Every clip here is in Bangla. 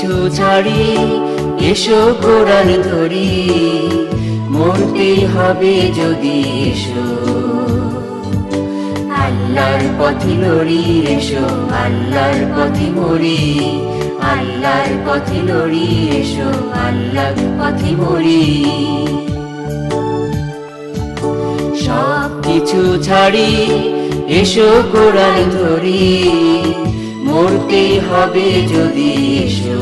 কিছু ছাড়ি, এসো কোরআন ধরি, মরতেই হবে যদি এসো আল্লাহর পথে লড়ি, এসো আল্লাহর পথে মরি, আল্লাহর পথে লড়ি, এসো আল্লাহর পথে মরি। সব কিছু ছাড়ি, এসো কোরআন ধরি, মরতেই হবে যদি এসো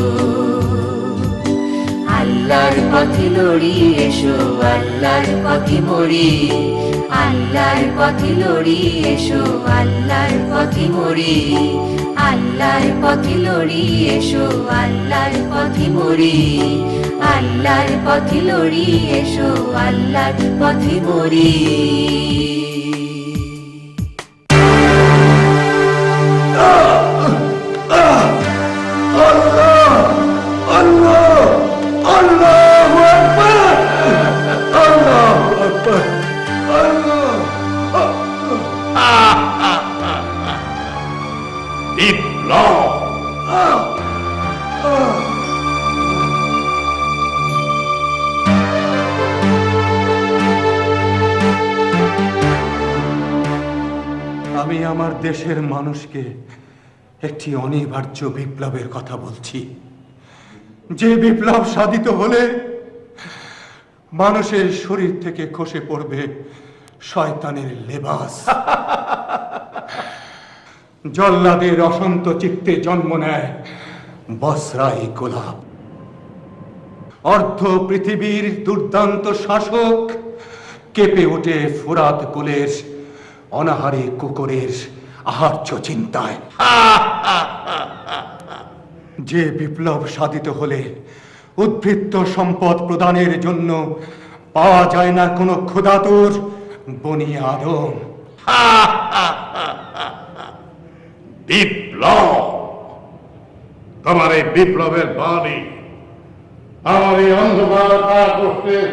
আল্লাহর পথে লড়ি, এসো আল্লাহর পথে মরি, আল্লাহর পথে লড়ি, এসো আল্লাহর পথে মরি, আল্লাহর পথে লড়ি, এসো আল্লাহর পথে মরি, আল্লাহর পথে লড়ি, এসো আল্লাহর পথে মরি। আমি আমার দেশের মানুষকে একটি অনিবার্য বিপ্লবের কথা বলছি, যে বিপ্লব সাধিত হলে মানুষের শরীর থেকে খসে পড়বে শয়তানের লেবাস, জল্লাদের অসন্ত চিত্তে জন্ম নেয় বসরাই গোলাপ, অর্ধ পৃথিবীর দুর্দান্ত শাসক কেঁপে ওঠে ফুরাত কুলের অনাহারে কুকুরের আহার্য চিন্তায়। যে বিপ্লব সাধিত হলে উদ্বৃত্ত সম্পদ প্রদানের জন্য পাওয়া যায় না কোনো ক্ষুধাতুর বনি আদম। বিপ্লব, তোমার এই বিপ্লবের বাণী আমার এই অন্ধকার কারাকোষ্ঠের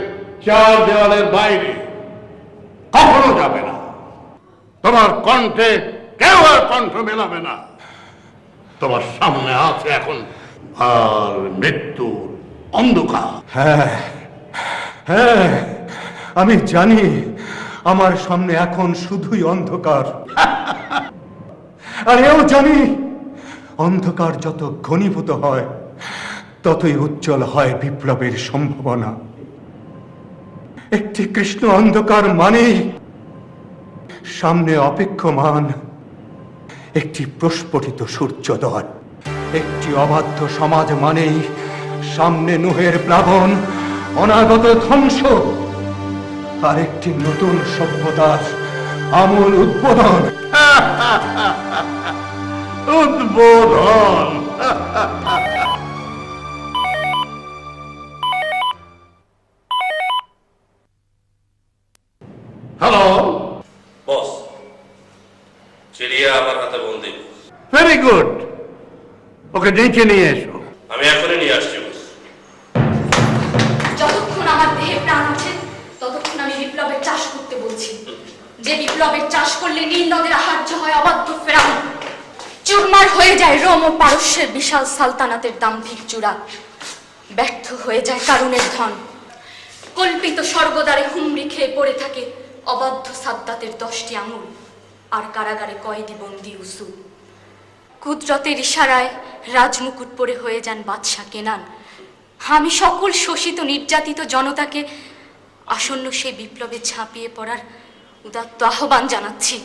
চার দেওয়ালের বাইরে কখনো যাবে না। তোমার কণ্ঠে কেউ আর কণ্ঠ মেলাবে না। তোমার সামনে আছে এখন আর মৃত্যুর অন্ধকার। হ্যাঁ হ্যাঁ, আমি জানি আমার সামনে এখন শুধুই অন্ধকার, আর এও জানি অন্ধকার যত ঘনীভূত হয় ততই উজ্জ্বল হয় বিপ্লবের সম্ভাবনা। একটি কৃষ্ণ অন্ধকার মানে সামনে অপেক্ষমান একটি প্রস্ফুটিত সূর্যোদয়, একটি অবাধ্য সমাজ মানেই সামনে নুহের প্লাবন, অনাগত ধ্বংস, আর একটি নতুন সভ্যতার আমূল উদ্বোধন। উদ্বোধন। হ্যালো বস, চিড়িয়া আমার হাতে বন্দি। ভেরি গুড, ওকে ডেকে নিয়ে এসো। আমি এখনই নিয়ে আসছি বস। যতক্ষণ আমার দেহে প্রাণ আছে ততক্ষণ আমি বিপ্লবের চাষ করতে বলছি, যে বিপ্লবের চাষ করলে নীল নদের আহার্য হয় অবাধ্য ফেরাউন, চুরমার হয়ে যায় রোম ও পারস্যের বিশাল সালতানাতের দাম্ভিক চূড়া, ব্যর্থ হয়ে যায় কারুনের ধন, কল্পিত স্বর্গদ্বারে হুমড়ি খেয়ে পড়ে থাকে অবাধ্য সাদ্দাতের 10টি আঙুল, আর কারাগারে কয়েদি বন্দি ইউসুফ। কুদরতের ইশারায় রাজমুকুট পরে হয়ে যান বাদশা কেনান। আমি সকল শোষিত নির্যাতিত জনতাকে আসন্ন সেই বিপ্লবে ঝাঁপিয়ে পড়ার উদাত্ত আহ্বান জানাচ্ছি।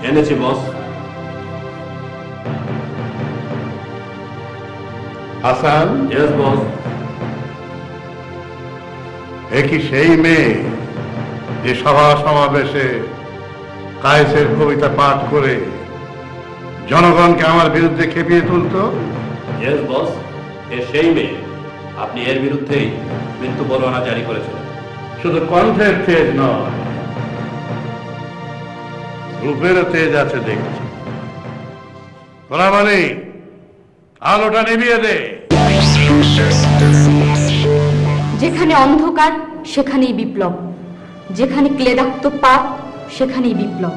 এনেছি বস। Hasan, yes boss. এ কি সেই মেয়ে যে সভা সমাবেশে কায়েসের কবিতা পাঠ করে জনগণকে আমার বিরুদ্ধে খেপিয়ে তুলতো? ইয়েস বস, এ সেই মেয়ে। আপনি এর বিরুদ্ধেই মৃত্যু পরোয়ানা জারি করেছেন। শুধু কণ্ঠের তেজ নয়, রূপেরও তেজ আছে দেখছি। মানে আলোটা নিভিয়ে দে। যেখানে অন্ধকার সেখানেই বিপ্লব, যেখানে ক্লেদাক্ত পাপ সেখানেই বিপ্লব।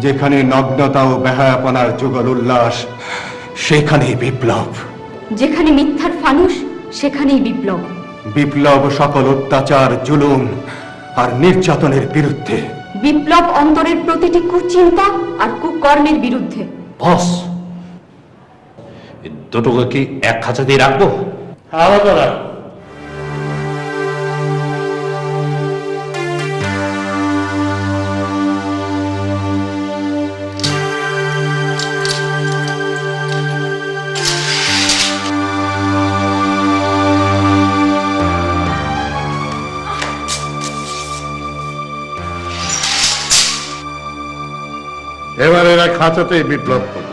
যেখানে নগ্নতা ও বেহায়াপনার যুগল উল্লাস, সেখানেই বিপ্লব। যেখানে মিথ্যার ফানুস সেখানেই বিপ্লব। বিপ্লব সকল অত্যাচার, জুলুম আর নির্যাতনের বিরুদ্ধে। বিপ্লব অন্তরের প্রতিটি কুচিন্তা আর কুকর্মের বিরুদ্ধে। বস, এই দুটোকে কি এক খাঁচাতেই রাখবো? আলাদা রাখ। এবার এরা খাঁচাতেই বিপ্লব করবে।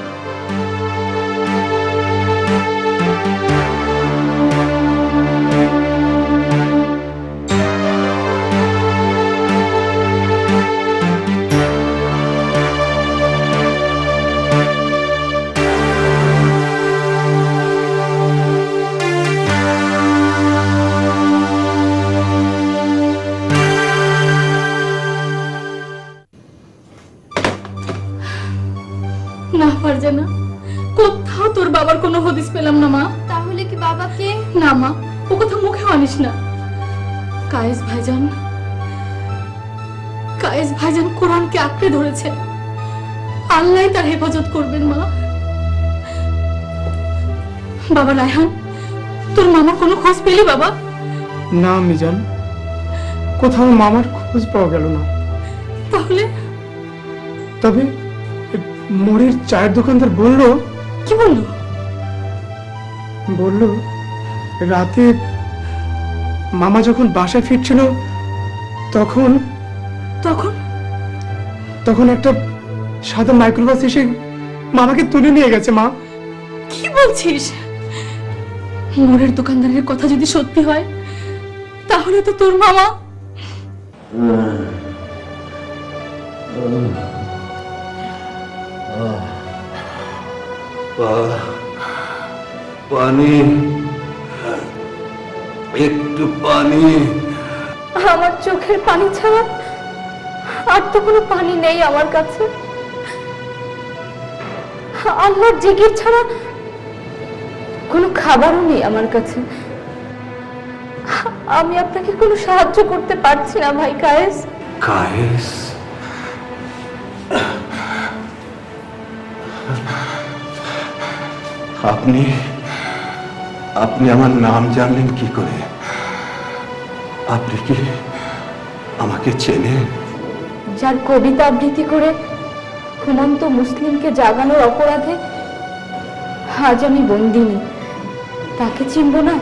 না ফারজানা, কোথাও তোর বাবার কোনো হদিস পেলাম না মা। তাহলে কি বাবাকে? না মা, ও কথা মুখে আনিস না। কায়েস ভাইজান কোরআনকে আঁকড়ে ধরেছে। আল্লাহ তার হেফাজত করবেন মা। বাবা রায়হান, তোর মামার কোনো খোঁজ পেলি বাবা? না মিজান, কোথাও মামার খোঁজ পাওয়া গেল না। তাহলে তবে মোড়ের চায়ের দোকানদার বলল। কি বললো? বলল রাতে মামা যখন বাসায় ফিরছিল তখন তখন তখন একটা সাদা মাইক্রোবাস এসে মামাকে তুলে নিয়ে গেছে। মা, কি বলছিস? মোড়ের দোকানদারের কথা যদি সত্যি হয় তাহলে তো তোর মামা। পানি, একটু পানি। আমার চোখের পানি ছাড়া আর তো কোনো পানি নেই আমার কাছে। আল্লাহর জিকির ছাড়া কোনো খাবারও নেই আমার কাছে। আমি আপনাকে কোনো সাহায্য করতে পারছি না ভাই কায়েস। কায়েস? আপনি আপনি আমার নাম জানলেন কি করে? আপনি কি আমাকে চেনেন? যার কবিতা আবৃত্তি করে ঘুমন্ত মুসলিমকে জাগানোর অপরাধে আজ আমি বন্দিনী, তাকে চিনব না?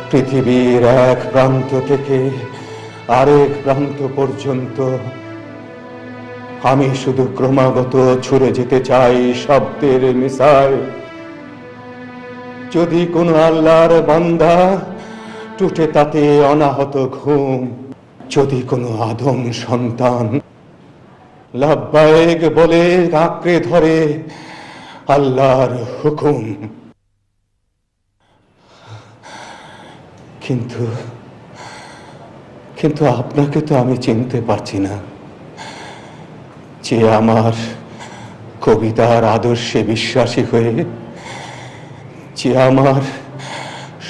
পৃথিবীর এক প্রান্ত থেকে আরেক প্রান্ত পর্যন্ত আমি শুধু ক্রমাগত ছুড়ে যেতে চাই শব্দের মিসাইল। যদি কোনো আল্লাহর বান্দা টুটে তাতে অনাহত ঘুম, যদি কোনো আদম সন্তান লাব্বায়েক বলে আঁকড়ে ধরে আল্লাহর হুকুম, কিন্তু কিন্তু আপনাকে তো আমি চিনতে পারছি না, যে আমার কবিতার আদর্শে বিশ্বাসী হয়ে, যে আমার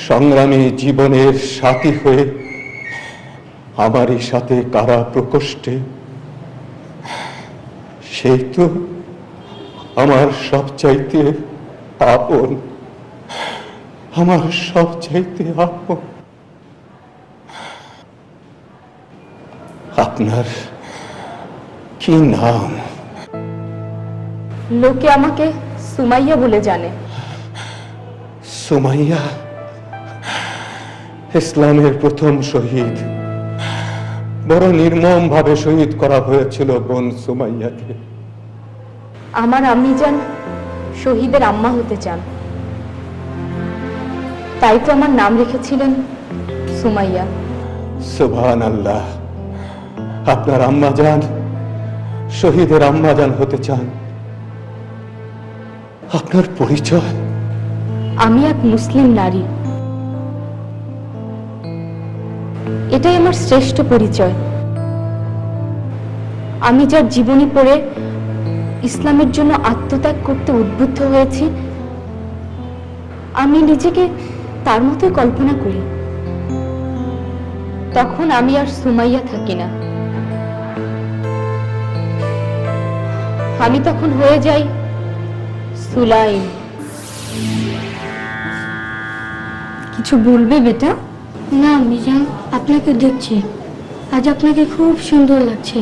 সংগ্রামী জীবনের সাথী হয়ে আমারই সাথে কারা প্রকোষ্ঠে, সেই তো আমার সবচাইতে আপন, আমার সবচাইতে আপন। আপনার কি নাম? লোকে আমাকে সুমাইয়া বলে জানে। সুমাইয়া? ইসলামের প্রথম শহীদ। বড় নির্মম ভাবে শহীদ করা হয়েছিল বোন সুমাইয়াকে। আমার আম্মি যান শহীদের আম্মা হতে চান, তাই তো আমার নাম রেখেছিলেন সুমাইয়া। সুবহানাল্লাহ, আপনার আম্মা জান শহীদের আম্মা জান হতে চান। আপনার পরিচয়? আমি এক মুসলিম নারী, এটাই আমার শ্রেষ্ঠ পরিচয়। আমি যার জীবনী পড়ে ইসলামের জন্য আত্মত্যাগ করতে উদ্বুদ্ধ হয়েছি, আমি নিজেকে তার মতোই কল্পনা করি। তখন আমি আর সুমাইয়া থাকি না, আমি তখন হয়ে যাই সুলাইম। কিছু বলবে বেটা? না মিজান, আপনাকে দেখছি, আজ আপনাকে খুব সুন্দর লাগছে।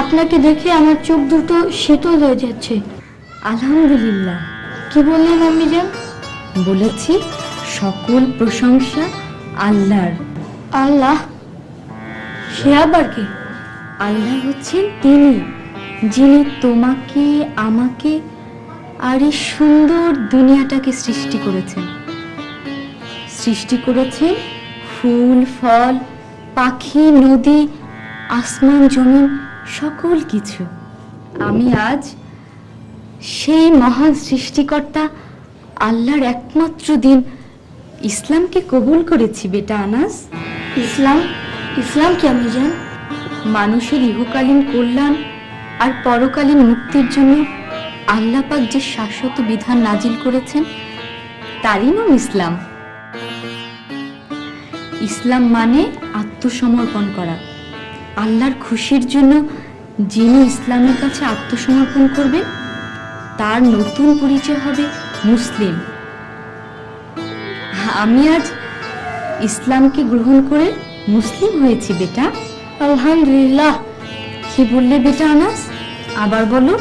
আপনাকে দেখে আমার চোখ দুটো শীতল হয়ে যাচ্ছে। আলহামদুলিল্লাহ। কি বললেন মিজান? বলেছি সকল প্রশংসা আল্লাহর। আল্লাহ? সে আবার কি? আল্লাহ হচ্ছেন তিনি যিনি তোমাকে, আমাকে আর এই সুন্দর দুনিয়াটাকে সৃষ্টি করেছেন। সৃষ্টি করেছেন ফুল, ফল, পাখি, নদী, আসমান, জমিন, সকল কিছু। আমি আজ সেই মহান সৃষ্টিকর্তা আল্লাহর একমাত্র দিন ইসলামকে কবুল করেছি বেটা আনাস। ইসলাম? ইসলাম কি মিজান? মানুষের ইহকালীন কল্যাণ আর পরকালীন মুক্তির জন্য আল্লাহ পাক যে শাশ্বত বিধান নাজিল করেছেন তারই নাম ইসলাম। ইসলাম মানে আত্মসমর্পণ করা। আল্লাহর খুশির জন্য যিনি ইসলামের কাছে আত্মসমর্পণ করবেন তার নতুন পরিচয় হবে মুসলিম। আমি আজ ইসলামকে গ্রহণ করে মুসলিম হয়েছি বেটা। আলহামদুলিল্লাহ। কি বললে বেটা আনাস? আবার বলো।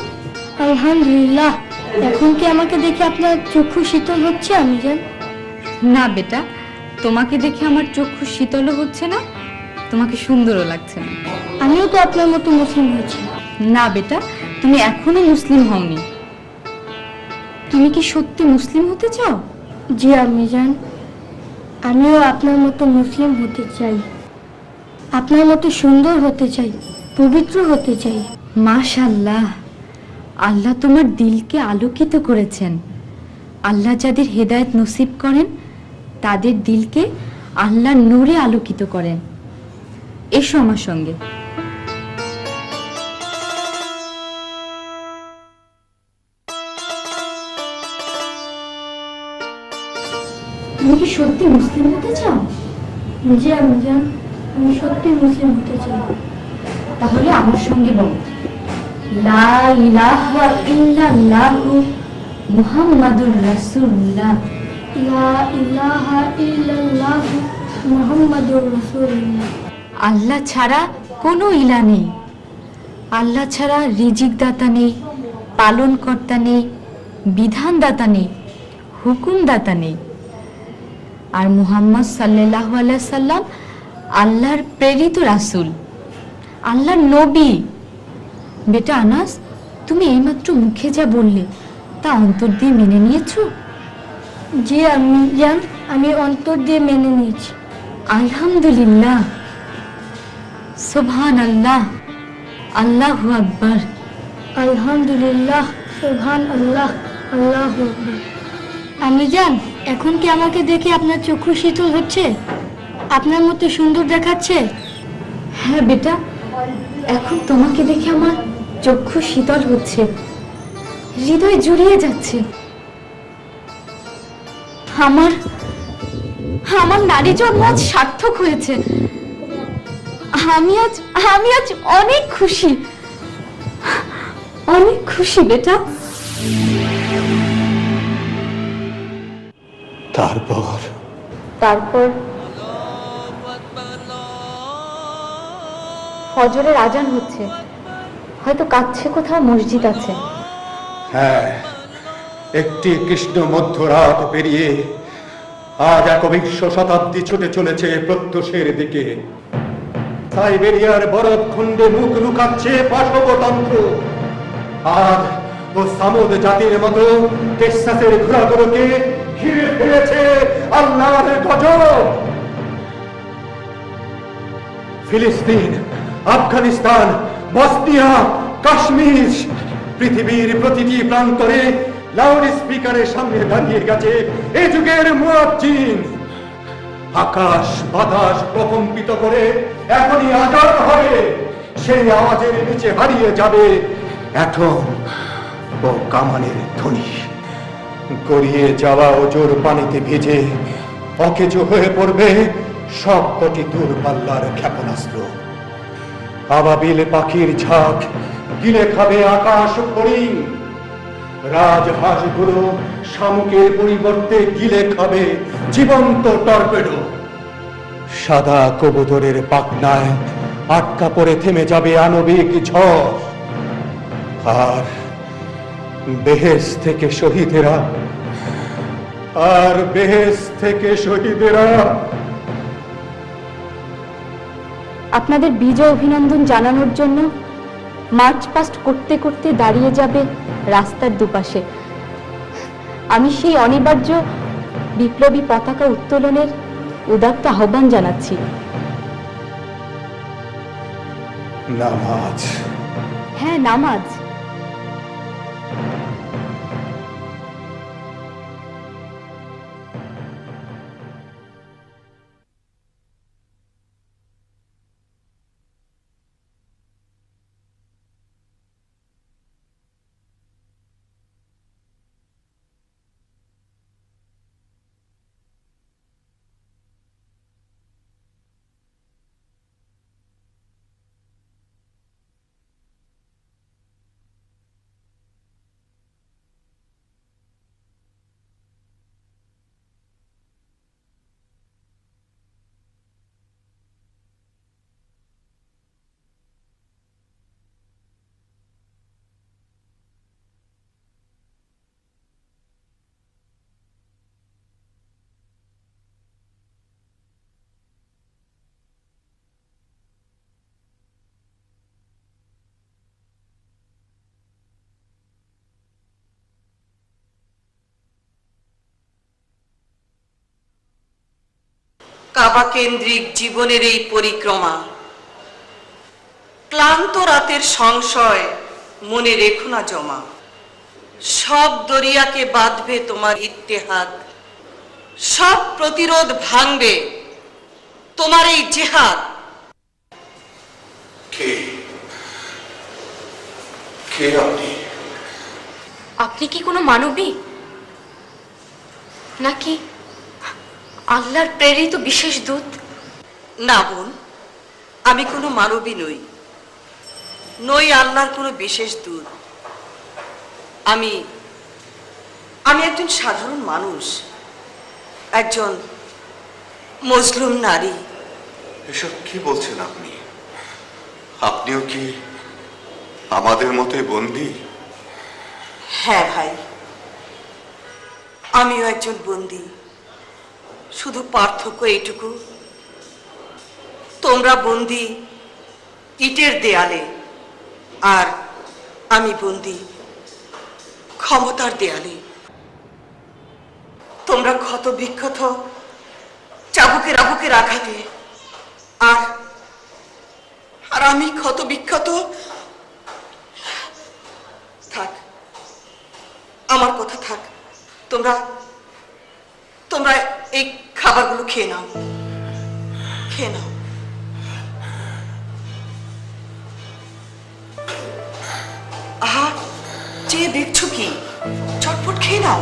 আলহামদুলিল্লাহ। এখন কি আমাকে দেখে আপনার চক্ষু শীতল হচ্ছে মিজান? না বেটা, তোমাকে দেখে আমার চক্ষু শীতলও হচ্ছে না, তোমাকে সুন্দরও লাগছে না। আমিও তো আপনার মতো মুসলিম হয়েছি। না বেটা, তুমি এখনো মুসলিম হওনি। তুমি কি সত্যি মুসলিম হতে চাও? জি মিজান, আমিও আপনার মতো মুসলিম হতে চাই, আপনার মতো সুন্দর হতে চাই, পবিত্র হতে চাই। মাশাআল্লাহ, আল্লাহ তোমার দিলকে আলোকিত করেছেন। আল্লাহ যাদের হেদায়েত নসিব করেন তাদের দিলকে আল্লাহর নূরে আলোকিত করেন। এসো আমার সঙ্গে। তুমি কি সত্যি মুসলিম হতে চাও? জি মিজান, আমি সত্যি মুসলিম হতে চাই। তাহলে আমার সঙ্গে বলো, লা ইলাহা ইল্লাল্লাহু মুহাম্মাদুর রাসূলুল্লাহ। লা ইলাহা ইল্লাল্লাহ মুহাম্মাদুর রাসূলুল্লাহ। আল্লাহ ছাড়া কোনো ইলা নেই। আল্লাহ ছাড়া রিজিক দাতা নেই, পালন কর্তা নেই, বিধান দাতা নেই, হুকুম দাতা নেই। আর মুহাম্মদ সাল্লাল্লাহু আলাইহি সাল্লাম আল্লাহর প্রেরিত রাসূল, আল্লাহর নবী। বেটা আনাস, তুমি এইমাত্র মুখে যা বললে তা অন্তর দিয়ে মেনে নিয়েছো? জি মিজান, আমি অন্তর দিয়ে মেনে নিয়েছি। আলহামদুলিল্লাহ, সুবহানাল্লাহ, আল্লাহু আকবার। আলহামদুলিল্লাহ, সুবহানাল্লাহ, আল্লাহু আকবার। মিজান, এখন কি আমাকে দেখে আপনার চক্ষু শীতল হচ্ছে? আপনার মতো সুন্দর দেখাচ্ছে? হ্যাঁ বেটা, এখন তোমাকে দেখে আমার চক্ষু শীতল হচ্ছে, হৃদয় জুড়িয়ে যাচ্ছে। আমার আমার নারী জন্ম আজ সার্থক হয়েছে। আমি আজ অনেক খুশি, অনেক খুশি বেটা। তারপর ফজরের আজান হচ্ছে, হয়তো কাছে কোথাও মসজিদ আছে। হ্যাঁ, একটি কৃষ্ণ মধ্যরাত পেরিয়ে আজ একবিংশ শতাব্দী ছুটে চলেছে প্রত্যুষের দিকে। সাইবেরিয়ার বরফ খণ্ডে মুখ লুকাচ্ছে পাশবতন্ত্র। আর ও সামুদ জাতির মতো টেক্সাসের ঘোড়াগুলোকে ঘিরে ফেলেছে আল্লাহর গজব। ফিলিস্তিন, আফগানিস্তান, বসনিয়া, কাশ্মীর, পৃথিবীর প্রতিটি প্রান্তরে লাউড স্পিকারের সামনে দাঁড়িয়ে গেছে এ যুগের মুয়াজ্জিন। আকাশ বাতাস প্রকম্পিত করে এখনই আজাদ হবে। সেই আওয়াজের নিচে হারিয়ে যাবে অ্যাটম ও কামানের ধ্বনি। গড়িয়ে যাওয়া ওজোর পানিতে ভিজে অকেজো হয়ে পড়বে সব কটি দূরপাল্লার ক্ষেপণাস্ত্র। আবাবিল পাখির ঝাঁক গিলে খাবে আকাশ ফড়িং। রাজহাঁসগুলো শামুকের পরিবর্তে গিলে খাবে জীবন্ত টর্পেডো। সাদা কবুতরের পাখনায় আটকা পড়ে থেমে যাবে আণবিক ঝড়। আর বেহেশত থেকে শহীদেরা, আপনাদের বিজয় অভিনন্দন জানানোর জন্য মার্চ পাস্ট করতে করতে দাঁড়িয়ে যাবে রাস্তার দুপাশে। আমি সেই অনিবার্য বিপ্লবী পতাকা উত্তোলনের উদাত্ত আহ্বান জানাচ্ছি। নামাজ। হ্যাঁ, নামাজ। কাবা কেন্দ্রিক জীবনের এই পরিক্রমা, ক্লান্ত রাতের সংশয় মনে রেখো না জমা। সব দরিয়াকে বাঁধবে তোমার ইত্তেহাদ, সব প্রতিরোধ ভাঙবে তোমার এই জেহাদ। কে আপনি? আপনি কি কোনো মানবী, নাকি আল্লাহর প্রেরিত বিশেষ দূত? না বোন, আমি কোনো মানবী নই, নই আল্লাহর কোনো বিশেষ দূত। আমি একজন সাধারণ মানুষ, একজন মজলুম নারী। এসব কি বলছেন আপনি? আপনিও কি আমাদের মতোই বন্দী? হ্যাঁ ভাই, আমিও একজন বন্দী। শুধু পার্থক্য এইটুকু, তোমরা বন্দী ইটের দেয়ালে, আর আমি বন্দী ক্ষমতার দেয়ালে। তোমরা ক্ষত বিক্ষত চাবুকের আবুকের আঘাতে, আর আমি ক্ষত বিক্ষত। থাক, আমার কথা থাক। তোমরা এই খাবারগুলো খেয়ে নাও, খেয়ে নাও। আহা, চেয়ে দেখছো কি? চটপট খেয়ে নাও।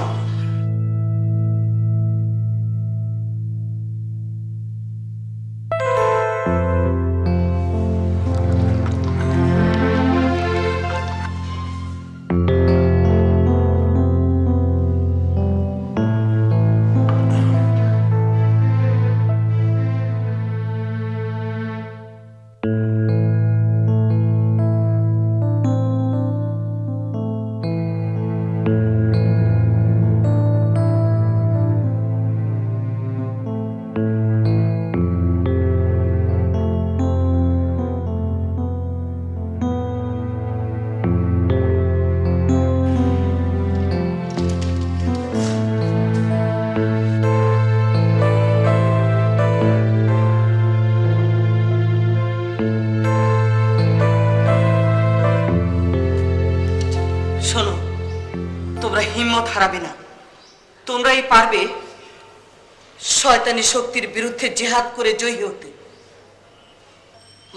শয়তানি শক্তির বিরুদ্ধে জিহাদ করে জয়ী হতে,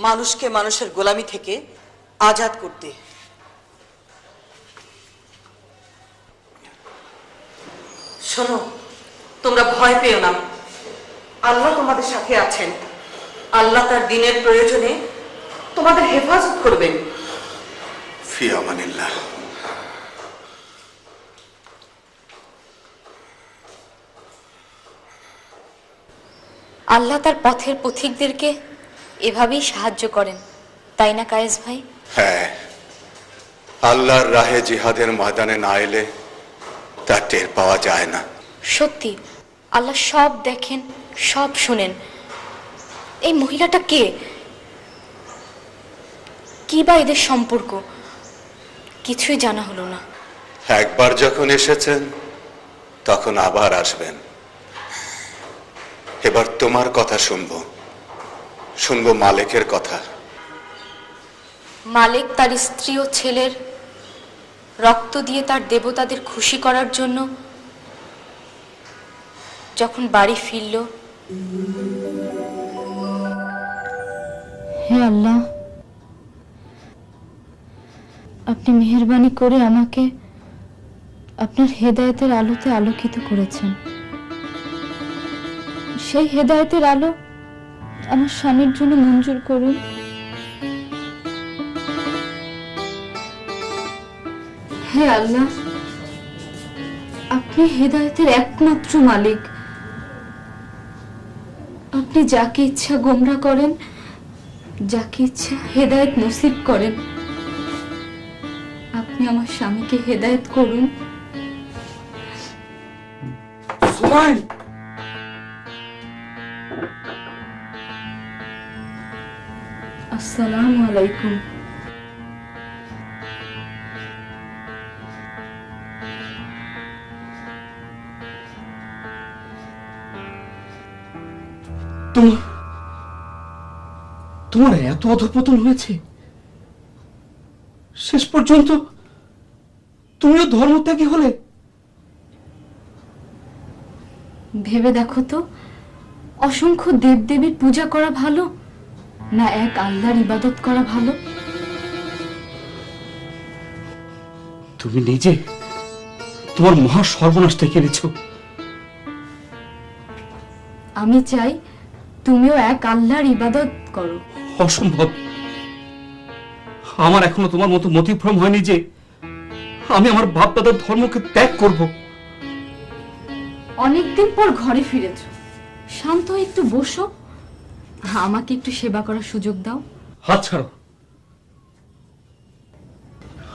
মানুষকে মানুষের গোলামি থেকে আজাদ করতে। শোনো, তোমরা ভয় পেও না, আল্লাহ তোমাদের সাথে আছেন। আল্লাহ তার দিনের প্রয়োজনে তোমাদের হেফাজত করবেন। ফি আমানিল্লাহ। আল্লাহ তার পথের পথিকদেরকে এভাবেই সাহায্য করেন, তাই না কায়েস ভাই? হ্যাঁ, আল্লাহর রাহে জিহাদের ময়দানে না এলে তা টের পাওয়া যায় না। সত্যি আল্লাহ সব দেখেন, সব শোনেন। এই মহিলাটা কে? কি বা এদের সম্পর্ক? কিছুই জানা হলো না। একবার যখন এসেছেন তখন আবার আসবেন। এবার তোমার কথা শুনবো মালিকের কথা। মালিক তার স্ত্রী ও ছেলের রক্ত দিয়ে তার দেবতাদের খুশি করার জন্য যখন বাড়ি ফিরল, হে আল্লাহ, আপনি মেহেরবানি করে আমাকে আপনার হেদায়েতের আলোতে আলোকিত করেছেন। সেই হেদায়েতের আলো আমার স্বামীর জন্য মঞ্জুর করুন। হে আল্লাহ, আপনি হেদায়েতের একমাত্র মালিক। আপনি যাকে ইচ্ছা গোমরা করেন, যাকে ইচ্ছা হেদায়েত নসিব করেন। আপনি আমার স্বামীকে হেদায়েত করুন। সুমাইল, আসসালামু আলাইকুম। তোমার এত অধঃপতন হয়েছে, শেষ পর্যন্ত তুমিও ধর্মত্যাগী হলে। ভেবে দেখো তো, অসংখ্য দেবদেবীর পূজা করা ভালো না এক আল্লাহর ইবাদত করা ভালো? তুমি নিজে তোমার মহা সর্বনাশ থেকে এনেছ। আমি চাই তুমিও এক আল্লাহর ইবাদত করো। অসম্ভব। আমার এখনো তোমার মতো মতিভ্রম হয়নি যে আমি আমার বাপ দাদার ধর্মকে ত্যাগ করব। অনেকদিন পর ঘরে ফিরেছ, শান্ত হয়ে একটু বসো, আমাকে একটু সেবা করার সুযোগ দাও। হাত ছাড়ো।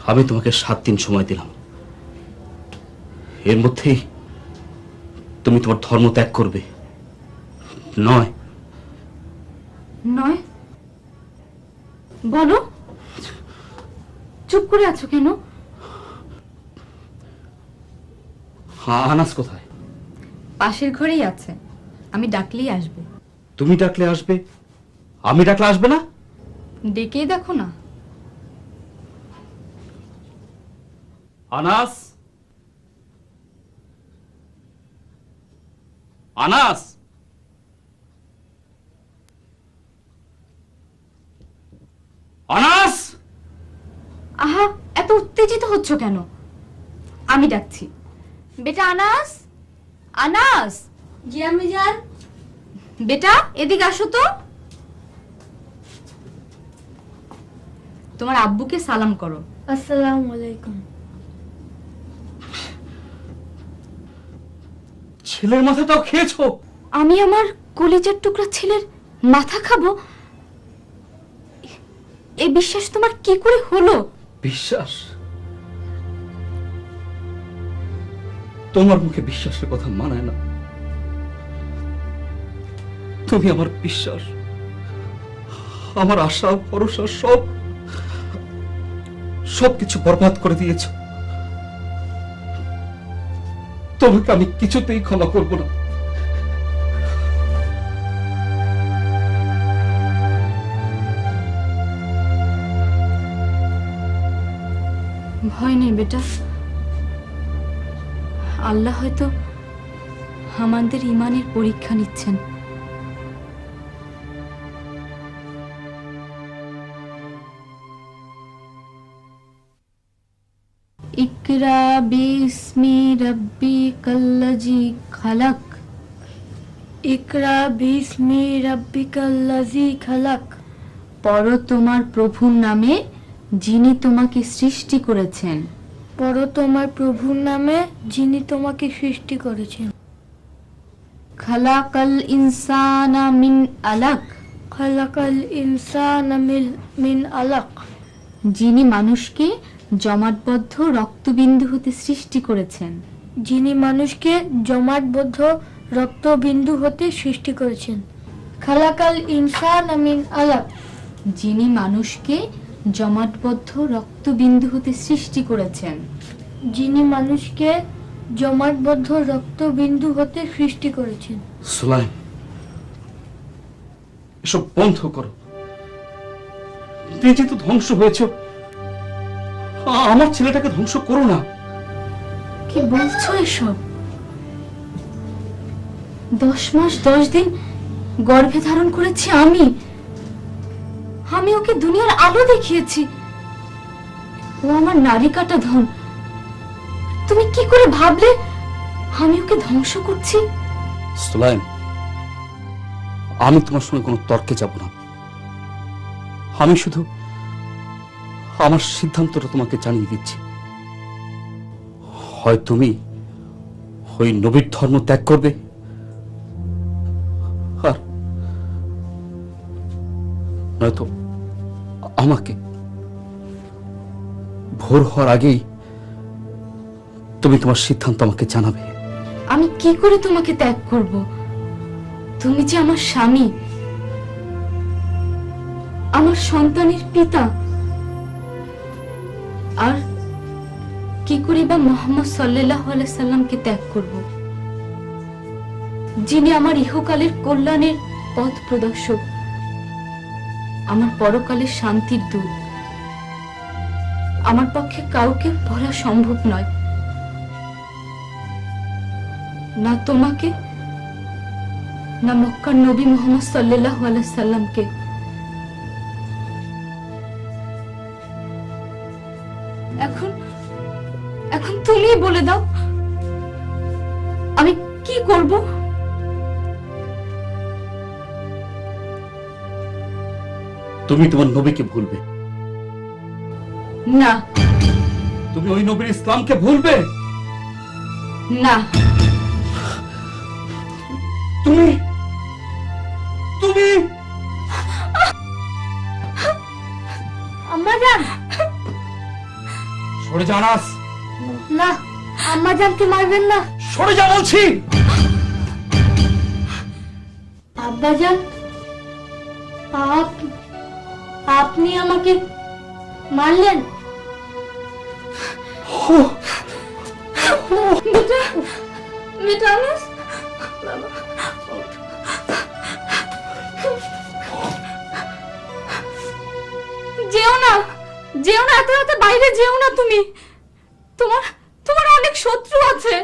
আমি তোমাকে 7 দিন সময় দিলাম, এর মধ্যেই তুমি তোমার ধর্ম ত্যাগ করবে। নয় নয় বলো, চুপ করে আছো কেন? আনাস কোথায়? পাশের ঘরেই আছে, আমি ডাকলেই আসবে। তুমি ডাকলে আসবে, আমি ডাকলে আসবে না? ডেকেই দেখো না। আনাস, আনাস, আনাস। আহা, এত উত্তেজিত হচ্ছ কেন? আমি ডাকছি। বেটা আনাস, আনাস। জি আমি যান। বেটা এদিকে আসো তো। তোমার আব্বুকে সালাম করো। আসসালামু আলাইকুম। ছেলের মাথাটাও খেয়েছো? আমি আমার কলিজার টুকরা ছেলের মাথা খাবো? এই বিশ্বাস তোমার কি করে হলো? বিশ্বাস? তোমার মুখে বিশ্বাসের কথা মানায় না। তুমি আমার বিশ্বাস, আমার আশা, ভরসা সবকিছু বরবাদ করে দিয়েছ। তোমাকে আমি কিছুতেই ক্ষমা করব না। ভয় নেই বেটা, আল্লাহ হয়তো আমাদের ইমানের পরীক্ষা নিচ্ছেন। ইকরা বিসমি রাব্বিকাল্লাযী খালাক। ইকরা বিসমি রাব্বিকাল্লাযী খালাক। পড়ো তোমার প্রভুর নামে যিনি তোমাকে সৃষ্টি করেছেন। পড়ো তোমার প্রভুর নামে যিনি তোমাকে সৃষ্টি করেছেন। খালাকাল ইনসানা মিন আলাক। খালাকাল ইনসানা মিন আলাক। যিনি মানুষকে জমাটবদ্ধ রক্তবিন্দু হতে সৃষ্টি করেছেন। যিনি মানুষকে জমাটবদ্ধ রক্তবিন্দু হতে সৃষ্টি করেছেন। খালাকাল ইনসানা মিন আলাক। যিনি মানুষকে জমাটবদ্ধ রক্তবিন্দু হতে সৃষ্টি করেছেন। যিনি মানুষকে জমাটবদ্ধ রক্তবিন্দু হতে সৃষ্টি করেছেন। সুলাইম, এসব বন্ধ করো। নিজে তো ধ্বংস হয়েছে, আমার ছেলেটাকে ধ্বংস করো না। কি বলছো এসব? 10 মাস 10 দিন গর্ভে ধারণ করেছি আমি ওকে দুনিয়ার আলো দেখিয়েছি। ও আমার নারী কাটা ধন। তুমি কি করে ভাবলে আমি ওকে ধ্বংস করছি? সুলাইম, আমি তোমার সঙ্গে কোনো তর্কে যাব না। আমি শুধু আমার সিদ্ধান্তটা তোমাকে জানিয়ে দিচ্ছি। হয় তুমি ওই নবীর ধর্ম ত্যাগ করবে, আর নয়তো আমাকে ভোর হওয়ার আগেই তুমি তোমার সিদ্ধান্ত আমাকে জানাবে। আমি কি করে তোমাকে ত্যাগ করব? তুমি যে আমার স্বামী, আমার সন্তানের পিতা। আর কি করে বা মুহাম্মদ সাল্লাল্লাহু আলাইহি সাল্লামকে ত্যাগ করব, যিনি আমার ইহকালের কল্যাণের পথ প্রদর্শক, আমার পরকালের শান্তির দূত। আমার পক্ষে কাউকে ভোলা সম্ভব নয়, না তোমাকে, না মক্কার নবী মুহাম্মদ সাল্লাল্লাহু আলাইহি সাল্লামকে। এখন তুমি বলে দাও আমি কি করব? তুমি তোমার নবীকে ভুলবে না। তুমি ওই নবীর ইসলামকে ভুলবে না। তুমি তুমি আম্মাজান, সরে যা আনাস। না, আম্মাজানকে মারবেন না। সরে যা বলছি। আব্বাজান, আপনি আমাকে মারলেন? বেটা আনাস, যেও না, যেও না, এত রাতে বাইরে যেও না। তুমি তোমার অনেক শত্রু আছে।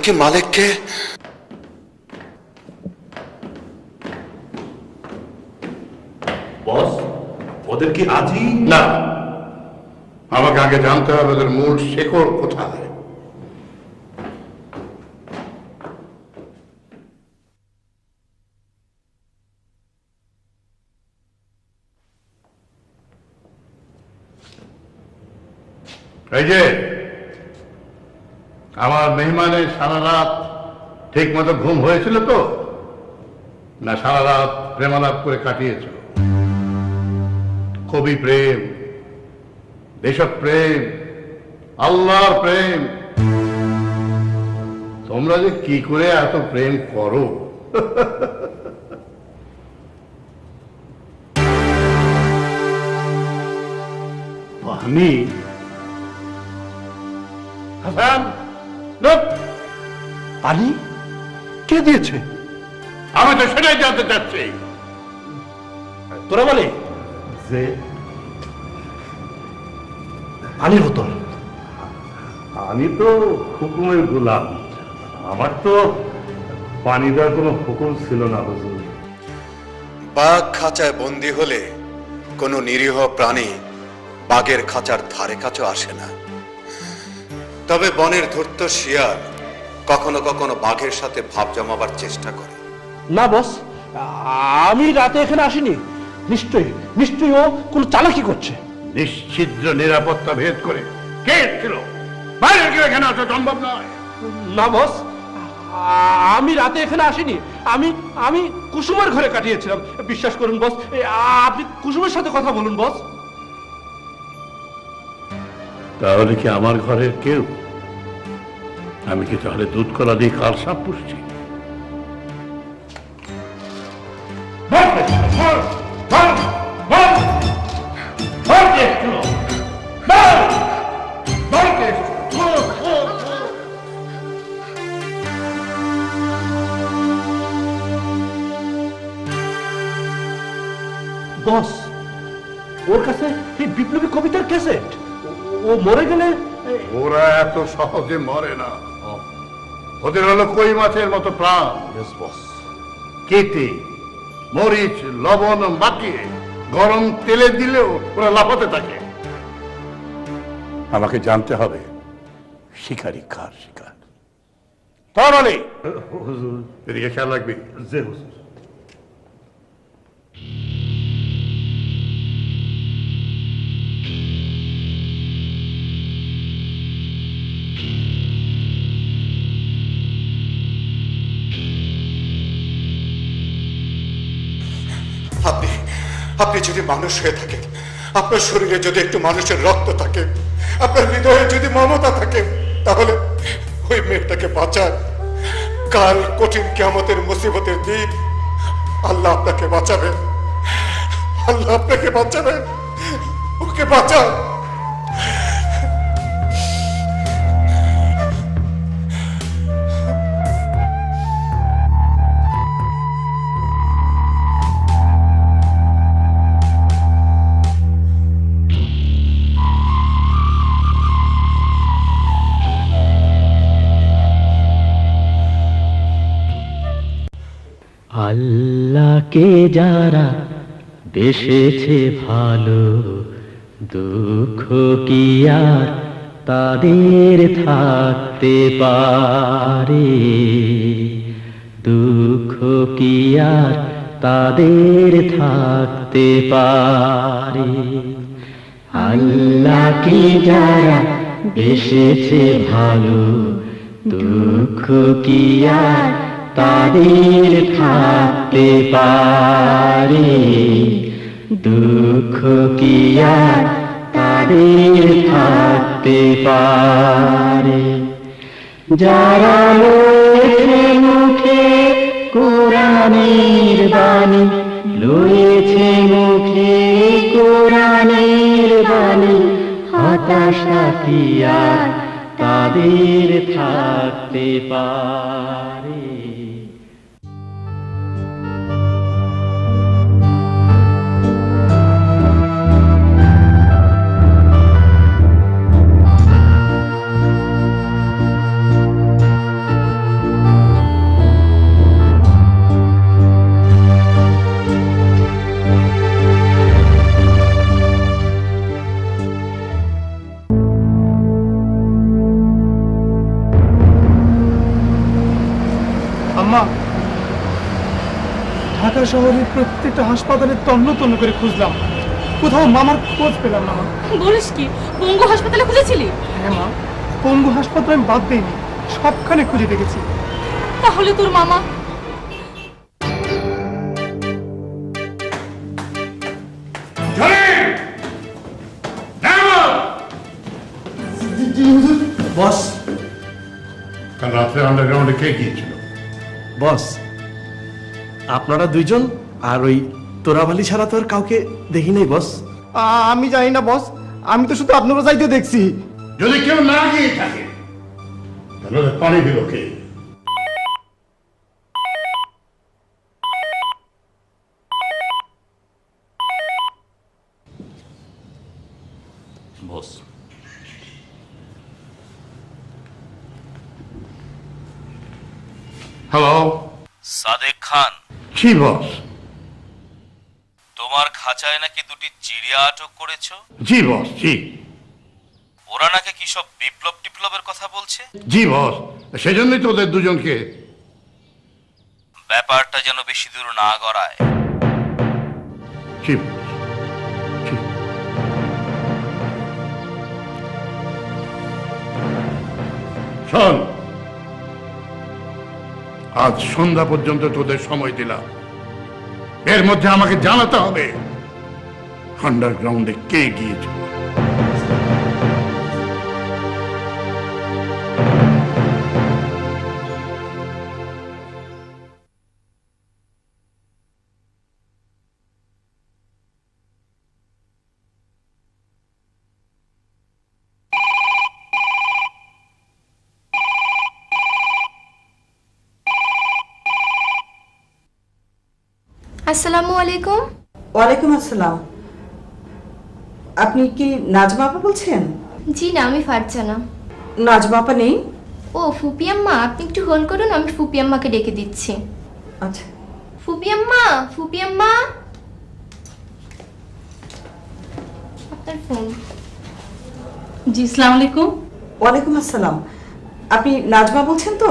কি মালিককে? বস, ওদের কি আজই? না, আমাকে আগে জানতে হবে ওদের মূল শেকড় কোথায়। এই যে আমার মেহমানের সারা রাত ঠিক মতো ঘুম হয়েছিল তো, না সারা রাত প্রেমালাপ করে কাটিয়েছ? কবি প্রেম, দেশপ্রেম, আল্লাহর প্রেম, তোমরা যে কি করে এত প্রেম করো! পানি? হাসান, লোক! পানি কে দিয়েছে? আমি তো সেটাই জানতে চাচ্ছি। তোরা বলে যে পানির বোতল। আমি তো হুকুমের গোলাম, আমার তো পানি দেওয়ার কোনো হুকুম ছিল না হুজুর। বাঘ খাঁচায় বন্দী হলে কোনো নিরীহ প্রাণী বাঘের খাঁচার ধারে কাছেও আসে না। তবে বনের ধূর্ত শিয়াল কখনো কখনো বাঘের সাথে ভাব জমাবার চেষ্টা করে। না বস, আমি রাতে এখানে আসিনি। নিশ্চয়ই ও কোন চালাকি করছে। নিশ্চিদ্র নিরাপত্তা ভেদ করে কে এসেছিল? বাইরে কেউ এখানে আসা সম্ভব নয়। না বস, আমি রাতে এখানে আসিনি। আমি কুসুমের ঘরে কাটিয়েছিলাম। বিশ্বাস করুন বস, আপনি কুসুমের সাথে কথা বলুন বস। তাহলে কি আমার ঘরের কেউ? আমি কি তাহলে দুধ কলা দিয়ে কাল সাপ পুষছি? বস, ওর কাছে এই বিপ্লবী কবিতার ক্যাসেট। ও মরে গেলে ওরা এত সহজে মরে না। ওদের হলো কই মাছের মতো প্রাণ। কেটে মরিচ লবণ মাখিয়ে গরম তেলে দিলেও ওরা লাফাতে থাকে। আমাকে জানতে হবে শিকারি কার শিকার। তাহলে এদিকে খেয়াল রাখবি। আপনি যদি মানুষ হয়ে থাকেন, আপনার শরীরে যদি একটু মানুষের রক্ত থাকে, আপনার হৃদয়ে যদি মমতা থাকে, তাহলে ওই মেয়েটাকে বাঁচান। কাল কঠিন কিয়ামতের মুসিবতের দিন আল্লাহ আপনাকে বাঁচাবেন। আল্লাহ আপনাকে বাঁচাবেন। ওকে বাঁচান। আল্লাহকে যারা বেসেছে ভালো, দুঃখ কি আর তাদের থাকতে পারে? দুঃখ কি আর তাদের থাকতে পারে? আল্লাহকে যারা বেসেছে ভালো, দুঃখ কি আর তাদের থাকতে পারে? দুঃখ কি আর তাদের থাকতে পারে? যারা লয়েছে মুখে কোরআনের বাণী, লয়েছে মুখে কোরআনের বাণী, হতাশা কি আর তাদের থাকতে পারে? মামা, ঢাকা শহরের প্রত্যেকটা হাসপাতালে তন্ন তন্ন করে খুঁজলাম, কোথাও মামার খোঁজ পেলাম না। বলিস কি, বঙ্গ হাসপাতালে খুঁজেছিলি? হ্যাঁ মা, পঙ্গু হাসপাতাল আমি বাদ দিইনি, সবখানে খুঁজে দেখেছি। তাহলে তোর মামা বস, কাল রাত্রে আন্ডারগ্রাউন্ডে কে গিয়েছিল? বস, আপনারা দুইজন আর ওই তোরাবালি ছাড়া তো আর কাউকে দেখি নাই বস। আমি জানি না বস, আমি তো শুধু আপনারা যাইতে দেখছি। যদি কেউ না গিয়ে থাকে তাহলে ওদের পানি দিল কে? বস, হ্যালো, সাদেক খান, জি বস। তোমার খাঁচায় নাকি দুটি চিড়িয়া আটক করেছো? জি বস, জি। ওরা নাকি কি সব বিপ্লব টিপ্লবের কথা বলছে? জি বস, সেজন্যই তো ওদের দুজনকে। ব্যাপারটা যেন বেশি দূর না গড়ায়। জি বস, জি। শোন, আজ সন্ধ্যা পর্যন্ত তোদের সময় দিলাম, এর মধ্যে আমাকে জানাতে হবে আন্ডারগ্রাউন্ডে কে গিয়েছিল। আসসালামু আলাইকুম। ওয়ালাইকুম আসসালাম। আপনি কি নাজমা আপা বলছেন? জি না, আমি ফারজানা। নাজমা আপা নেই? ও ফুপি আম্মা, আপনি একটু হোল্ড করুন, আমি ফুপি আম্মাকে ডেকে দিচ্ছি। আচ্ছা। ফুপি আম্মা, ফুপি আম্মা, আপনার ফোন। জি, আসসালামু আলাইকুম। ওয়ালাইকুম আসসালাম। আপনি নাজমা বলছেন তো?